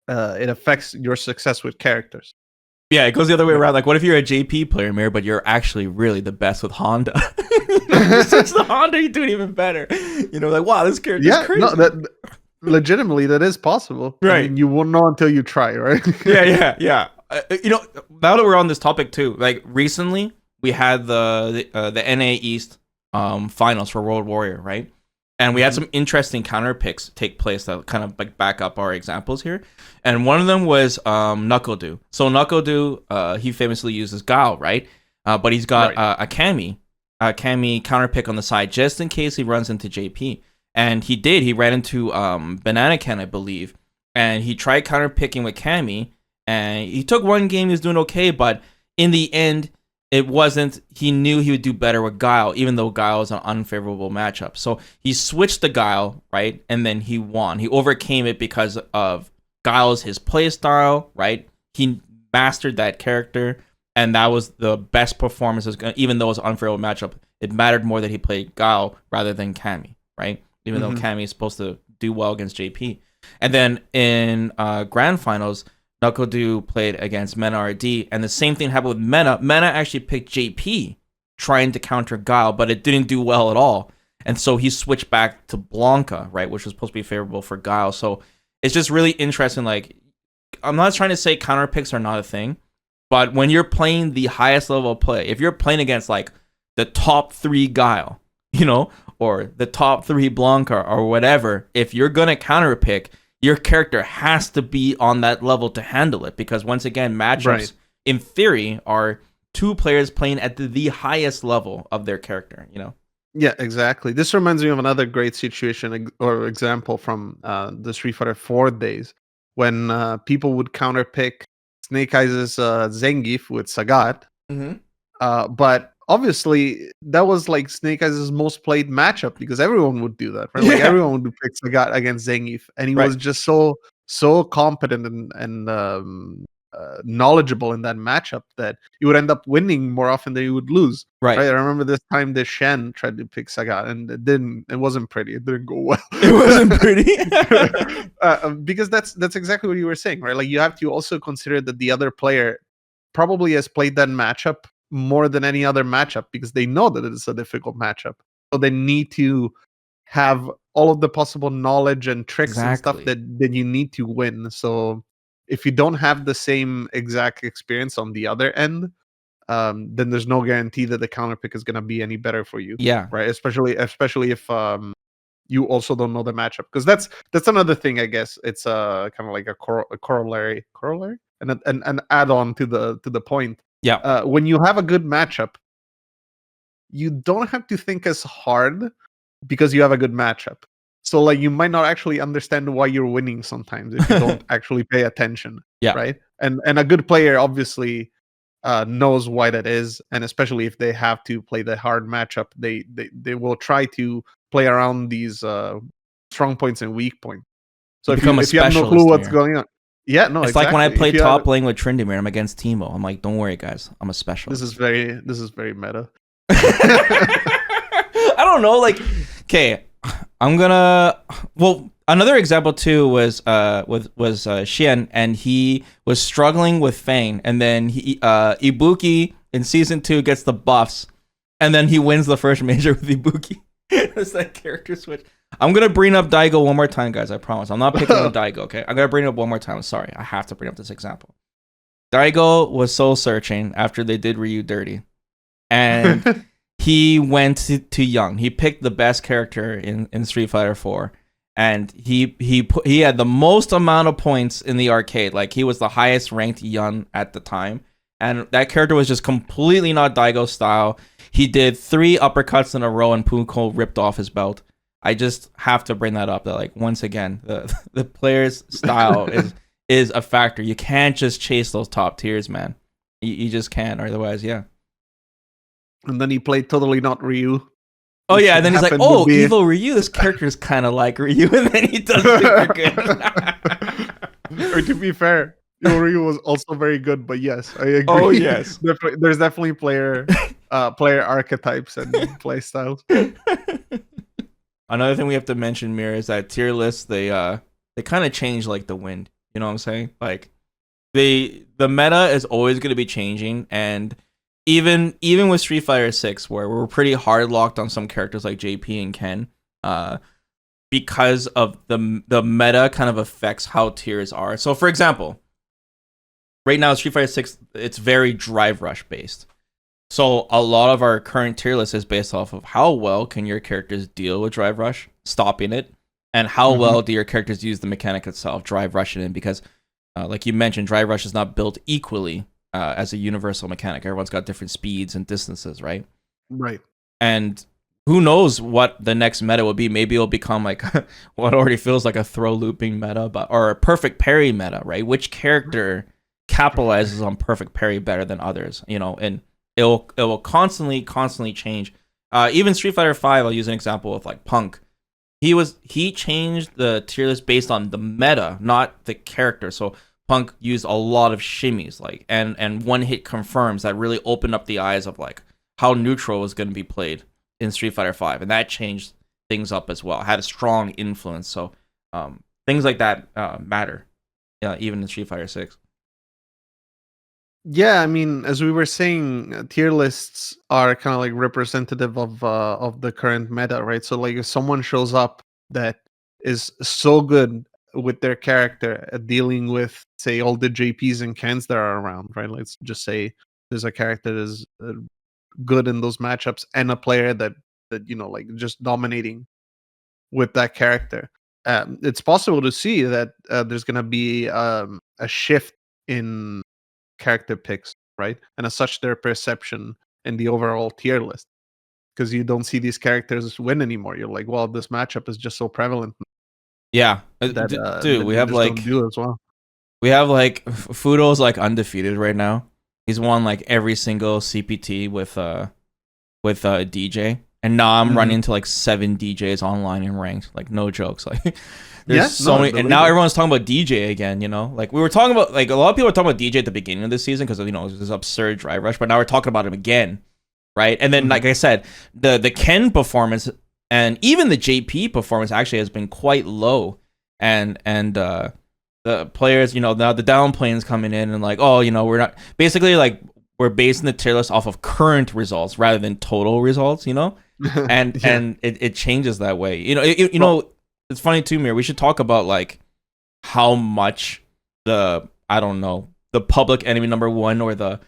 it affects your success with characters. Yeah, it goes the other way around. Like, what if you're a JP player, Mir, but you're actually really the best with Honda? Since the Honda, you do it even better. Like, wow, this character is crazy. No, legitimately, that is possible. Right. I mean, you won't know until you try, right? Yeah. Now that we're on this topic too, like recently we had the NA East finals for World Warrior, right? And we had some interesting counter picks take place that kind of like back up our examples here. And one of them was Knuckle Dew. So Knuckle Dew, he famously uses Gao, right? But he's got a Cammy counter pick on the side just in case he runs into JP. And he did. He ran into Banana Can, I believe. And he tried counter picking with Cammy. And he took one game, he was doing okay. But in the end, it wasn't, he knew he would do better with Guile, even though Guile is an unfavorable matchup. So he switched to Guile, right? And then he won. He overcame it because of Guile's his play style, right? He mastered that character, and that was the best performance. Even though it was an unfavorable matchup, it mattered more that he played Guile rather than Cammy, right? Even though Cammy is supposed to do well against JP. And then in Grand Finals, Knuckle Dew played against Mena RD, and the same thing happened with Mena. Mena actually picked JP trying to counter Guile, but it didn't do well at all. And so he switched back to Blanca, right, which was supposed to be favorable for Guile. So it's just really interesting. Like, I'm not trying to say counter picks are not a thing, but when you're playing the highest level of play, if you're playing against like the top 3 Guile, you know, or the top 3 Blanca or whatever, if you're gonna counter pick, your character has to be on that level to handle it, because once again, matchups in theory are 2 players playing at the highest level of their character, you know? Yeah, exactly. This reminds me of another great situation or example from the Street Fighter 4 days, when people would counterpick Snake Eyes' Zangief with Sagat. But obviously, that was like Snake Eyes' most played matchup, because everyone would do that, right? Like everyone would pick Sagat against Zangief, and he was just so competent and knowledgeable in that matchup that you would end up winning more often than you would lose. Right. I remember this time the Shen tried to pick Sagat, and it wasn't pretty. It didn't go well. It wasn't pretty. Because that's exactly what you were saying, right? Like, you have to also consider that the other player probably has played that matchup more than any other matchup, because they know that it's a difficult matchup. So they need to have all of the possible knowledge and tricks and stuff that you need to win. So if you don't have the same exact experience on the other end, then there's no guarantee that the counter pick is going to be any better for you. Yeah. Right. Especially if you also don't know the matchup, because that's another thing. I guess it's kind of like a corollary, and an add-on to the point. Yeah. When you have a good matchup, you don't have to think as hard because you have a good matchup. So like, you might not actually understand why you're winning sometimes if you don't actually pay attention. Yeah. Right. And a good player obviously knows why that is, and especially if they have to play the hard matchup, they will try to play around these strong points and weak points. So if you have no clue what's going on. Yeah, no, it's like when I play top lane with Tryndamere, I'm against Teemo. I'm like, don't worry, guys, I'm a specialist. This is very meta. I don't know, like, okay, I'm gonna. Well, another example too was Xian, and he was struggling with Fang, and then Ibuki in season 2 gets the buffs, and then he wins the first major with Ibuki. It's that character switch. I'm gonna bring up Daigo one more time, guys. I promise. I'm not picking on Daigo. Okay, I'm gonna bring it up one more time. Sorry, I have to bring up this example. Daigo was soul searching after they did Ryu dirty, and he went to Young. He picked the best character in Street Fighter 4, and he had the most amount of points in the arcade. Like, he was the highest ranked Young at the time, and that character was just completely not Daigo style. He did 3 uppercuts in a row, and Punko ripped off his belt. I just have to bring that up. That, like, once again, the player's style is a factor. You can't just chase those top tiers, man. You just can't, or otherwise, yeah. And then he played totally not Ryu. Oh yeah, and then he's like, "Oh, evil Ryu. This character is kind of like Ryu," and then he does super good. Or to be fair, evil Ryu was also very good, but yes, I agree. Oh yes, there's definitely player archetypes and play styles. Another thing we have to mention, Mir, is that tier lists they kind of change like the wind. You know what I'm saying? Like, the meta is always going to be changing, and even with Street Fighter 6, where we're pretty hard locked on some characters like JP and Ken, because of the meta kind of affects how tiers are. So, for example, right now Street Fighter 6, it's very drive rush based. So a lot of our current tier list is based off of how well can your characters deal with drive rush, stopping it, and how well do your characters use the mechanic itself, drive rushing in. Because, like you mentioned, drive rush is not built equally as a universal mechanic. Everyone's got different speeds and distances, right? Right. And who knows what the next meta will be? Maybe it'll become like what already feels like a throw looping meta, but or a perfect parry meta, right? Which character capitalizes on perfect parry better than others? You know, and it will constantly change. Even Street Fighter V, I'll use an example of like Punk. He changed the tier list based on the meta, not the character. So Punk used a lot of shimmies, like and one hit confirms that really opened up the eyes of like how neutral was going to be played in Street Fighter V, and that changed things up as well. It had a strong influence. So things like that matter, even in Street Fighter 6. Yeah, I mean, as we were saying, tier lists are kind of like representative of the current meta, right? So like if someone shows up that is so good with their character at dealing with, say, all the JPs and Kens that are around, right? Let's just say there's a character that is good in those matchups and a player that like just dominating with that character. It's possible to see that there's gonna be a shift in character picks, right? And as such, their perception in the overall tier list, because you don't see these characters win anymore. You're like, well, this matchup is just so prevalent Yeah, that dude, we they have just don't like do as well. Fudo's like undefeated right now. He's won like every single CPT with DJ, and now I'm running into like 7 DJs online in ranked. Like no jokes, like. There's so many, and now everyone's talking about DJ again. You know, like we were talking about, like a lot of people were talking about DJ at the beginning of the season because there's this absurd drive rush, but now we're talking about him again, right? And then, like I said, the Ken performance and even the JP performance actually has been quite low, and the players, now the downplanes coming in and like, oh, we're not basically like we're basing the tier list off of current results rather than total results, and and it changes that way, It's funny too, Mir. We should talk about like how much the public enemy number 1 or the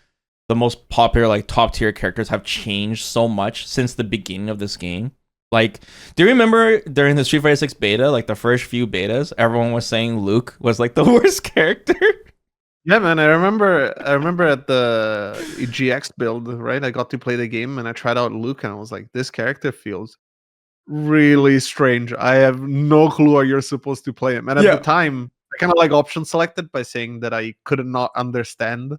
most popular like top tier characters have changed so much since the beginning of this game. Like, do you remember during the Street Fighter 6 beta, like the first few betas, everyone was saying Luke was like the worst character? Yeah, man. I remember at the GX build, right? I got to play the game and I tried out Luke and I was like, this character feels really strange. I have no clue how you're supposed to play him. And at the time, I kind of like option selected by saying that I could not understand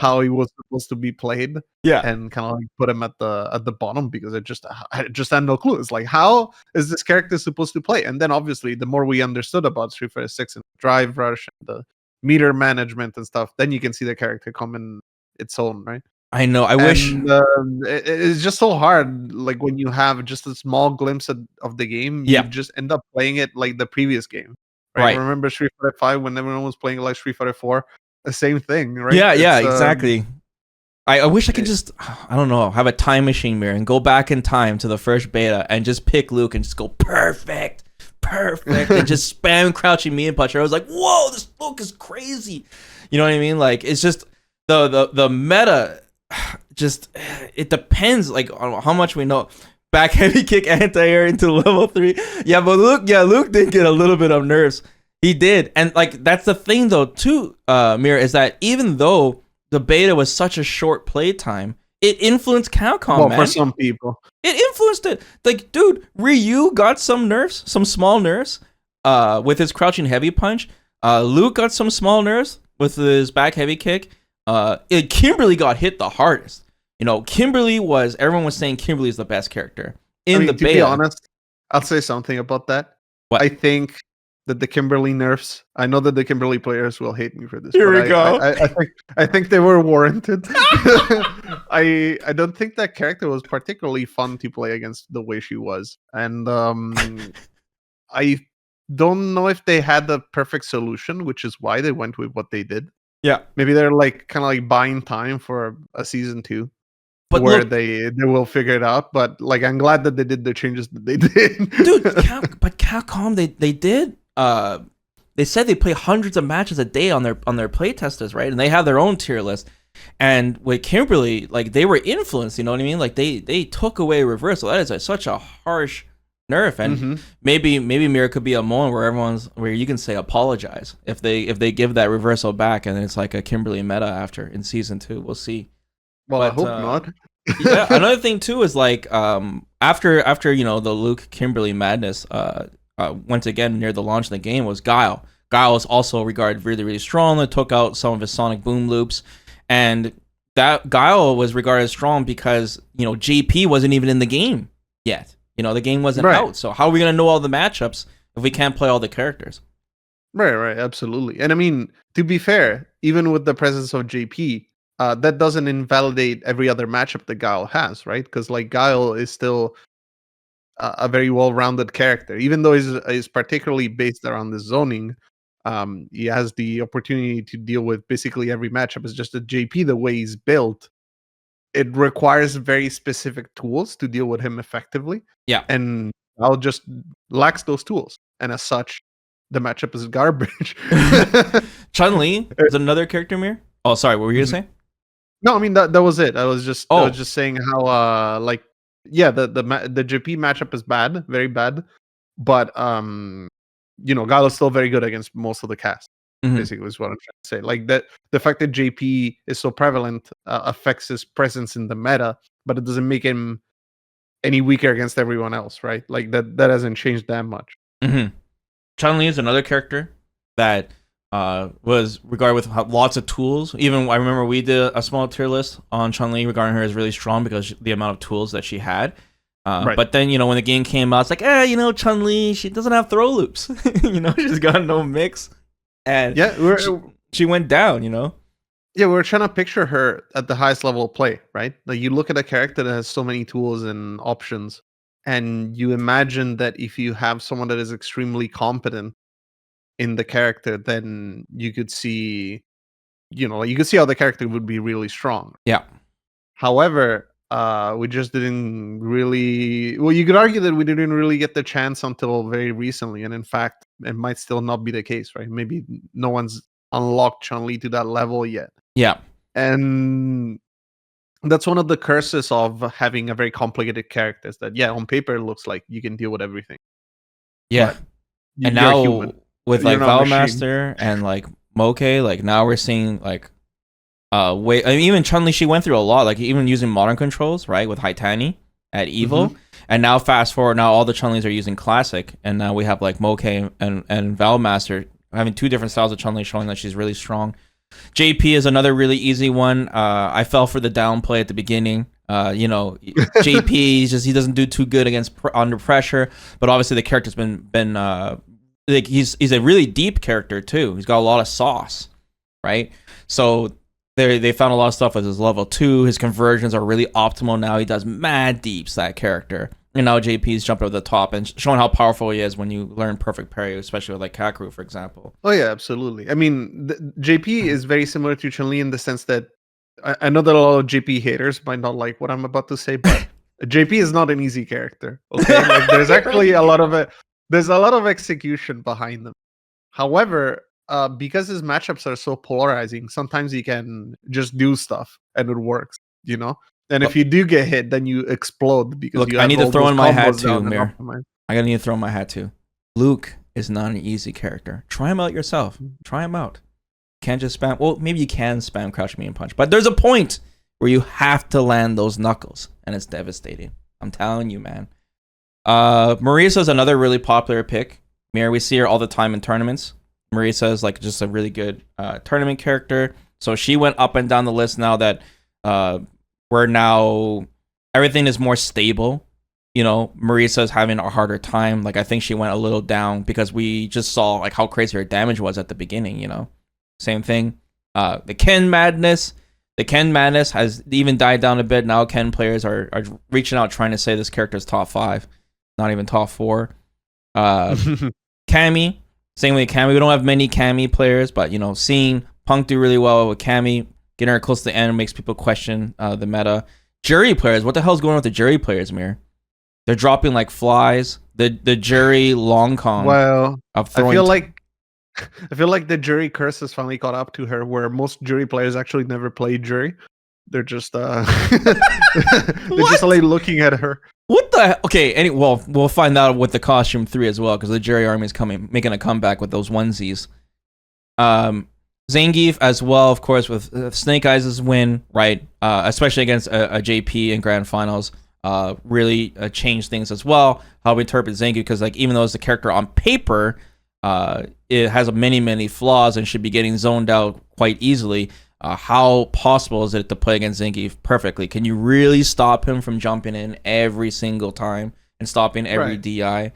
how he was supposed to be played. And kind of like put him at the bottom because I just had no clue. It's like, how is this character supposed to play? And then obviously the more we understood about Street Fighter 6 and drive rush and the meter management and stuff, then you can see the character come in its own, right? I know. I wish it's just so hard. Like when you have just a small glimpse of the game, you just end up playing it like the previous game. Right? Remember Street Fighter 5 when everyone was playing like Street Fighter 4? The same thing, right? Yeah, exactly. I wish I could just, I don't know, have a time machine mirror and go back in time to the first beta and just pick Luke and just go perfect, and just spam crouching me and puncher. I was like, whoa, this Luke is crazy. You know what I mean? Like, it's just the meta. Just it depends like on how much we know. Back heavy kick anti-air into level 3. Yeah, but Luke did get a little bit of nerfs. He did. And like that's the thing though too, Mira, is that even though the beta was such a short play time, it influenced Capcom, man. For some people. It influenced it. Like, dude, Ryu got some nerfs, some small nerfs, with his crouching heavy punch. Luke got some small nerfs with his back heavy kick. Kimberly got hit the hardest. Everyone was saying Kimberly is the best character in the beta. To be honest, I'll say something about that. What? I think that the Kimberly nerfs, I know that the Kimberly players will hate me for this. Here we go. I think they were warranted. I don't think that character was particularly fun to play against the way she was. And I don't know if they had the perfect solution, which is why they went with what they did. Yeah. Maybe they're like kind of like buying time for a season 2. But where look, they will figure it out. But like I'm glad that they did the changes that they did. Dude, but Capcom they did they said they play hundreds of matches a day on their play testers, right? And they have their own tier list. And with Kimberly, like they were influenced, you know what I mean? Like they took away reversal. That is such a harsh nerf, and maybe Mira could be a moment where you can say apologize if they give that reversal back, and it's like a Kimberly meta after in season 2. We'll see. Well, but, I hope not. Yeah, another thing too is like after the Luke Kimberly madness once again near the launch of the game was Guile. Guile was also regarded really, really strong. It took out some of his sonic boom loops, and that Guile was regarded as strong because JP wasn't even in the game yet. The game wasn't out. So how are we gonna know all the matchups if we can't play all the characters? Right, absolutely. And I mean, to be fair, even with the presence of JP, that doesn't invalidate every other matchup that Guile has, right? Because like Guile is still a very well-rounded character, even though is particularly based around the zoning. He has the opportunity to deal with basically every matchup. It's just that JP, the way he's built, it requires very specific tools to deal with him effectively. Yeah, and I'll just lacks those tools, and as such, the matchup is garbage. Chun-Li is another character, Mir. Oh, sorry, what were you gonna say? No, I mean that was it. I was just saying how the JP matchup is bad, very bad, but Guile is still very good against most of the cast. Basically, is what I'm trying to say. Like that, the fact that JP is so prevalent affects his presence in the meta, but it doesn't make him any weaker against everyone else, right? Like that hasn't changed that much. Chun-Li is another character that was regarded with lots of tools. Even I remember we did a small tier list on Chun-Li regarding her as really strong because the amount of tools that she had. But then, when the game came out, it's like, Chun-Li, she doesn't have throw loops. She's got no mix. And she went down, Yeah, we're trying to picture her at the highest level of play, right? Like you look at a character that has so many tools and options, and you imagine that if you have someone that is extremely competent in the character, then you could see, you could see how the character would be really strong. Yeah. However, we just didn't really. Well, you could argue that we didn't really get the chance until very recently, and in fact, it might still not be the case, right? Maybe no one's unlocked Chun-Li to that level yet. Yeah, and that's one of the curses of having a very complicated character. Is that on paper it looks like you can deal with everything. Yeah, and now with like Valmaster and like Moke, like now we're seeing like even Chun-Li, she went through a lot, like even using modern controls, right, with Haitani at Evo. And now fast forward, now all the Chun-Lis are using classic, and now we have like Moke and Valmaster having two different styles of Chun-Li, showing that she's really strong. JP is another really easy one. I fell for the downplay at the beginning. JP he doesn't do too good under pressure, but obviously the character's been like he's a really deep character too. He's got a lot of sauce, right? So they found a lot of stuff with his level 2. His conversions are really optimal now. He does mad deeps, that character. And now JP's jumped over the top and showing how powerful he is when you learn perfect parry, especially with like Kakeru, for example. Oh yeah, absolutely. I mean, JP is very similar to Chun-Li in the sense that I know that a lot of JP haters might not like what I'm about to say, but JP is not an easy character. Okay, like, there's actually a lot of execution behind them. However, because his matchups are so polarizing, sometimes he can just do stuff and it works, And if you do get hit, then you explode because look, I need to throw in my hat too, Mir. I gotta need to throw in my hat too. Luke is not an easy character. Try him out yourself. Try him out. Can't just spam. Well, maybe you can spam crouch me and punch, but there's a point where you have to land those knuckles, and it's devastating. I'm telling you, man. Marisa is another really popular pick. Mir, we see her all the time in tournaments. Marisa is like just a really good tournament character. So she went up and down the list now that we're now everything is more stable. Marisa is having a harder time. Like I think she went a little down because we just saw like how crazy her damage was at the beginning. Same thing. The Ken madness has even died down a bit. Now Ken players are reaching out trying to say this character is top 5, not even top 4. Cammy, same way Cammy. We don't have many Cammy players, but seeing Punk do really well with Cammy, getting her close to the end makes people question the meta. Jury players, what the hell's going on with the jury players, Mir? They're dropping like flies. The jury long con. Well, I feel like I feel like the jury curse has finally caught up to her, where most jury players actually never play jury. They're just they're just like looking at her. What the? Okay, well, we'll find out with the costume 3 as well, because the jury army is making a comeback with those onesies. Zangief as well, of course, with Snake Eyes' win, right? Especially against a JP in grand finals, really changed things as well. How we interpret Zangief, because like even though it's a character on paper, it has many flaws and should be getting zoned out quite easily. How possible is it to play against Zangief perfectly? Can you really stop him from jumping in every single time and stopping every DI?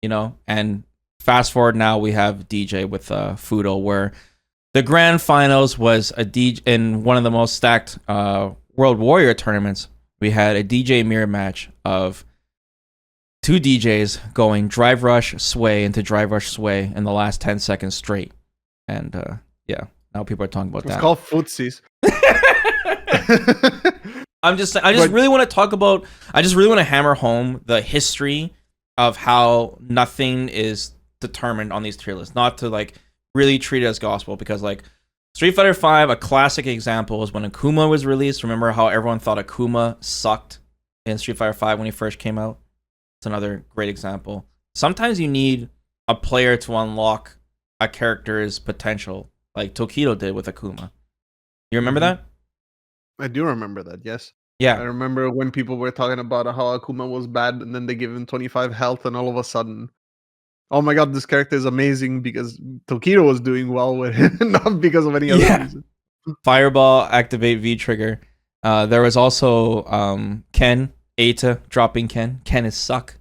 You know, and fast forward now, we have DJ with Fudo, where the grand finals was a DJ in one of the most stacked World Warrior tournaments. We had a DJ mirror match of 2 DJs going drive rush sway into drive rush sway in the last 10 seconds straight, and yeah. Now people are talking about that. It's called footsies. I just really want to talk about. I just really want to hammer home the history of how nothing is determined on these tier lists. Not to like really treat it as gospel, because like Street Fighter V, a classic example is when Akuma was released. Remember how everyone thought Akuma sucked in Street Fighter V when he first came out? It's another great example. Sometimes you need a player to unlock a character's potential, like Tokido did with Akuma. You remember that? I do remember that, yes. Yeah. I remember when people were talking about how Akuma was bad, and then they give him 25 health, and all of a sudden, oh my god, this character is amazing because Tokido was doing well with it, not because of any other reason. Fireball, activate V-trigger. There was also Ken, Eita dropping Ken. Ken is suck.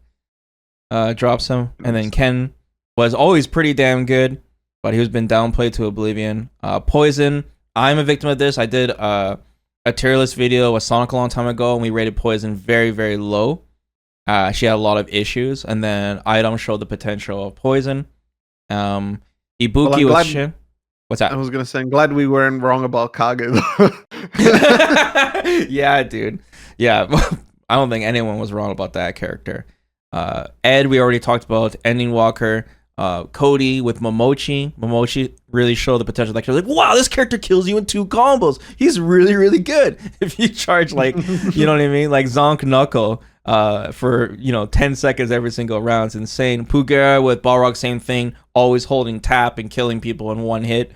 Drops him. And then Ken was always pretty damn good, but he was been downplayed to oblivion. Poison, I'm a victim of this. I did a tier list video with Sonic a long time ago, and we rated Poison very low. She had a lot of issues, and then Item showed the potential of Poison. Ibuki was shit. What's that? I was gonna say, I'm glad we weren't wrong about Kage. Yeah, dude. Yeah, I don't think anyone was wrong about that character. Ed, we already talked about. Ending Walker. Cody with Momochi. Momochi really showed the potential. Like, you're like, wow, this character kills you in 2 combos. He's really good. If you charge like, you know what I mean, like Zonk Knuckle for 10 seconds every single round, it's insane. Pugera with Balrog, same thing, always holding tap and killing people in 1 hit.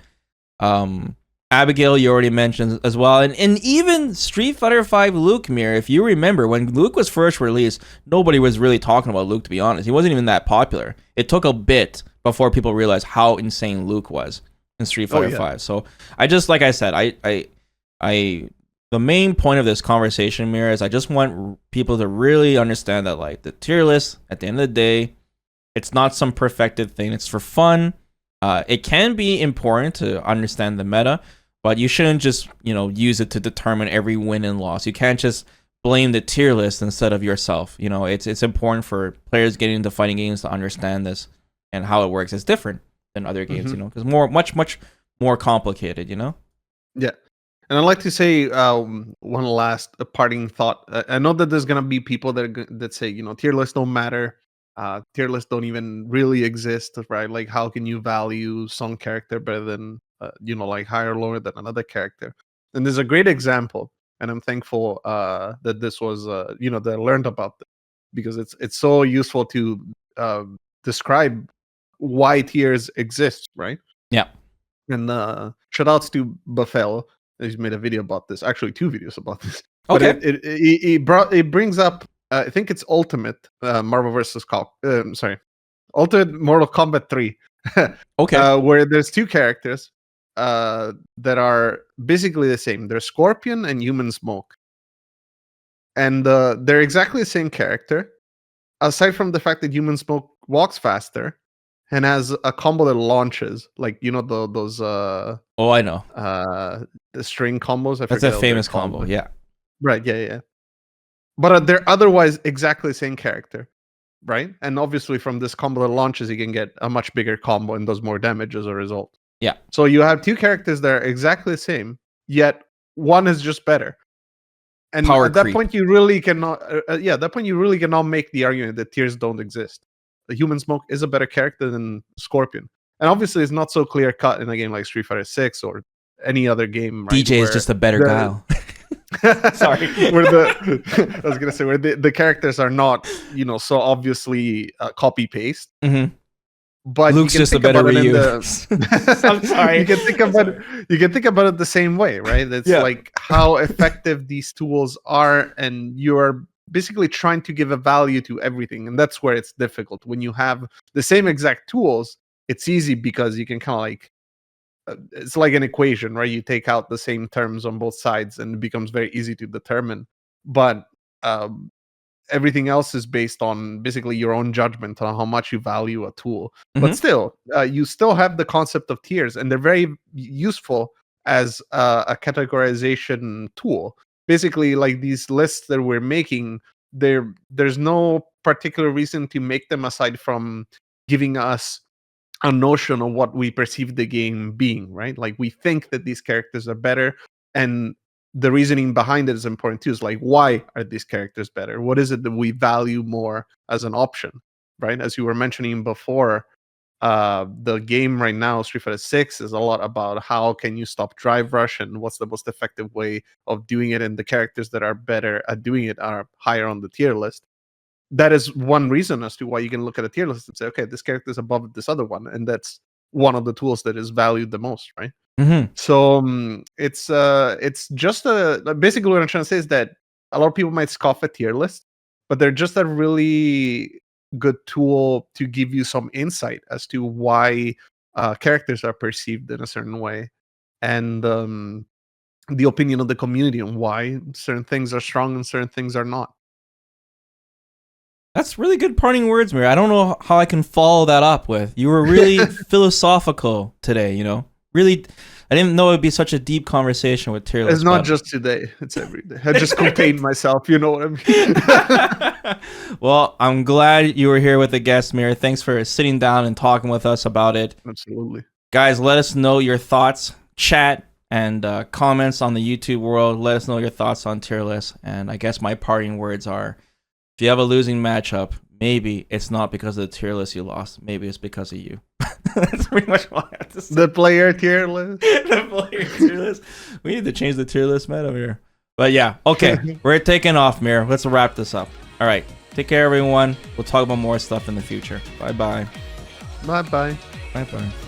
Abigail, you already mentioned as well, and even Street Fighter V Luke Mirror. If you remember, when Luke was first released, nobody was really talking about Luke, to be honest. He wasn't even that popular. It took a bit before people realized how insane Luke was in Street Fighter V. So I just, like I said, the main point of this conversation, Mirror, is I just want people to really understand that, like, the tier list, at the end of the day, it's not some perfected thing. It's for fun. It can be important to understand the meta, but you shouldn't just, use it to determine every win and loss. You can't just blame the tier list instead of yourself. It's important for players getting into fighting games to understand this and how it works. It's different than other games, because much more complicated, Yeah. And I'd like to say one last parting thought. I know that there's going to be people that say, tier lists don't matter. Tier lists don't even really exist, right? Like, how can you value some character better than, like higher or lower than another character? And there's a great example, and I'm thankful that this was, that I learned about this, because it's so useful to describe why tiers exist, right? Yeah. And shout outs to Buffel. He's made a video about this. Actually, 2 videos about this. Okay. But it brings up, I think it's Ultimate Marvel vs. Ultimate Mortal Kombat 3. Okay. Where there's 2 characters that are basically the same. They're Scorpion and Human Smoke. And they're exactly the same character, aside from the fact that Human Smoke walks faster and has a combo that launches, like, those oh, I know, the string combos. That's a famous combo. Yeah. Right. Yeah. But they're otherwise exactly the same character, right? And obviously, from this combo that launches, you can get a much bigger combo and does more damage as a result. Yeah. So you have 2 characters that are exactly the same, yet one is just better. And Power at that creep. point, you really cannot. At that point, you really cannot make the argument that tiers don't exist. The Human Smoke is a better character than Scorpion, And obviously, it's not so clear cut in a game like Street Fighter 6 or any other game. Right, DJ is just a better Guile. Sorry, where the I was gonna say where the characters are not, so obviously copy paste. Mm-hmm. But Luke's you can just think a better about it in Ryu. I'm sorry. You can think about it the same way, right? It's like how effective these tools are, and you're basically trying to give a value to everything, and that's where it's difficult. When you have the same exact tools, it's easy because you can kind of like it's like an equation, right? You take out the same terms on both sides, and it becomes very easy to determine. But everything else is based on basically your own judgment on how much you value a tool. But still, you still have the concept of tiers, and they're very useful as a categorization tool. Basically, like these lists that we're making, there's no particular reason to make them aside from giving us a notion of what we perceive the game being, right? Like we think that these characters are better, and the reasoning behind it is important too. Is like, why are these characters better? What is it that we value more as an option, right? As you were mentioning before, the game right now, Street Fighter 6, is a lot about how can you stop drive rush and what's the most effective way of doing it, and the characters that are better at doing it are higher on the tier list. That is one reason as to why you can look at a tier list and say, okay, this character is above this other one, and that's one of the tools that is valued the most, right? So it's just basically what I'm trying to say is that a lot of people might scoff at tier lists, but they're just a really good tool to give you some insight as to why characters are perceived in a certain way, and the opinion of the community on why certain things are strong and certain things are not. That's really good parting words, Mir. I don't know how I can follow that up with. You were really philosophical today, Really, I didn't know it would be such a deep conversation with tier lists. It's not just today. It's every day. I just contained myself. You know what I mean? Well, I'm glad you were here with the guest, Mir. Thanks for sitting down and talking with us about it. Absolutely. Guys, let us know your thoughts, chat, and comments on the YouTube world. Let us know your thoughts on tier lists. And I guess my parting words are, if you have a losing matchup, maybe it's not because of the tier list you lost. Maybe it's because of you. That's pretty much what I have to say. The player tier list. The player tier list. We need to change the tier list meta here. But yeah, okay. We're taking off, Mir. Let's wrap this up. All right. Take care, everyone. We'll talk about more stuff in the future. Bye-bye. Bye-bye. Bye-bye.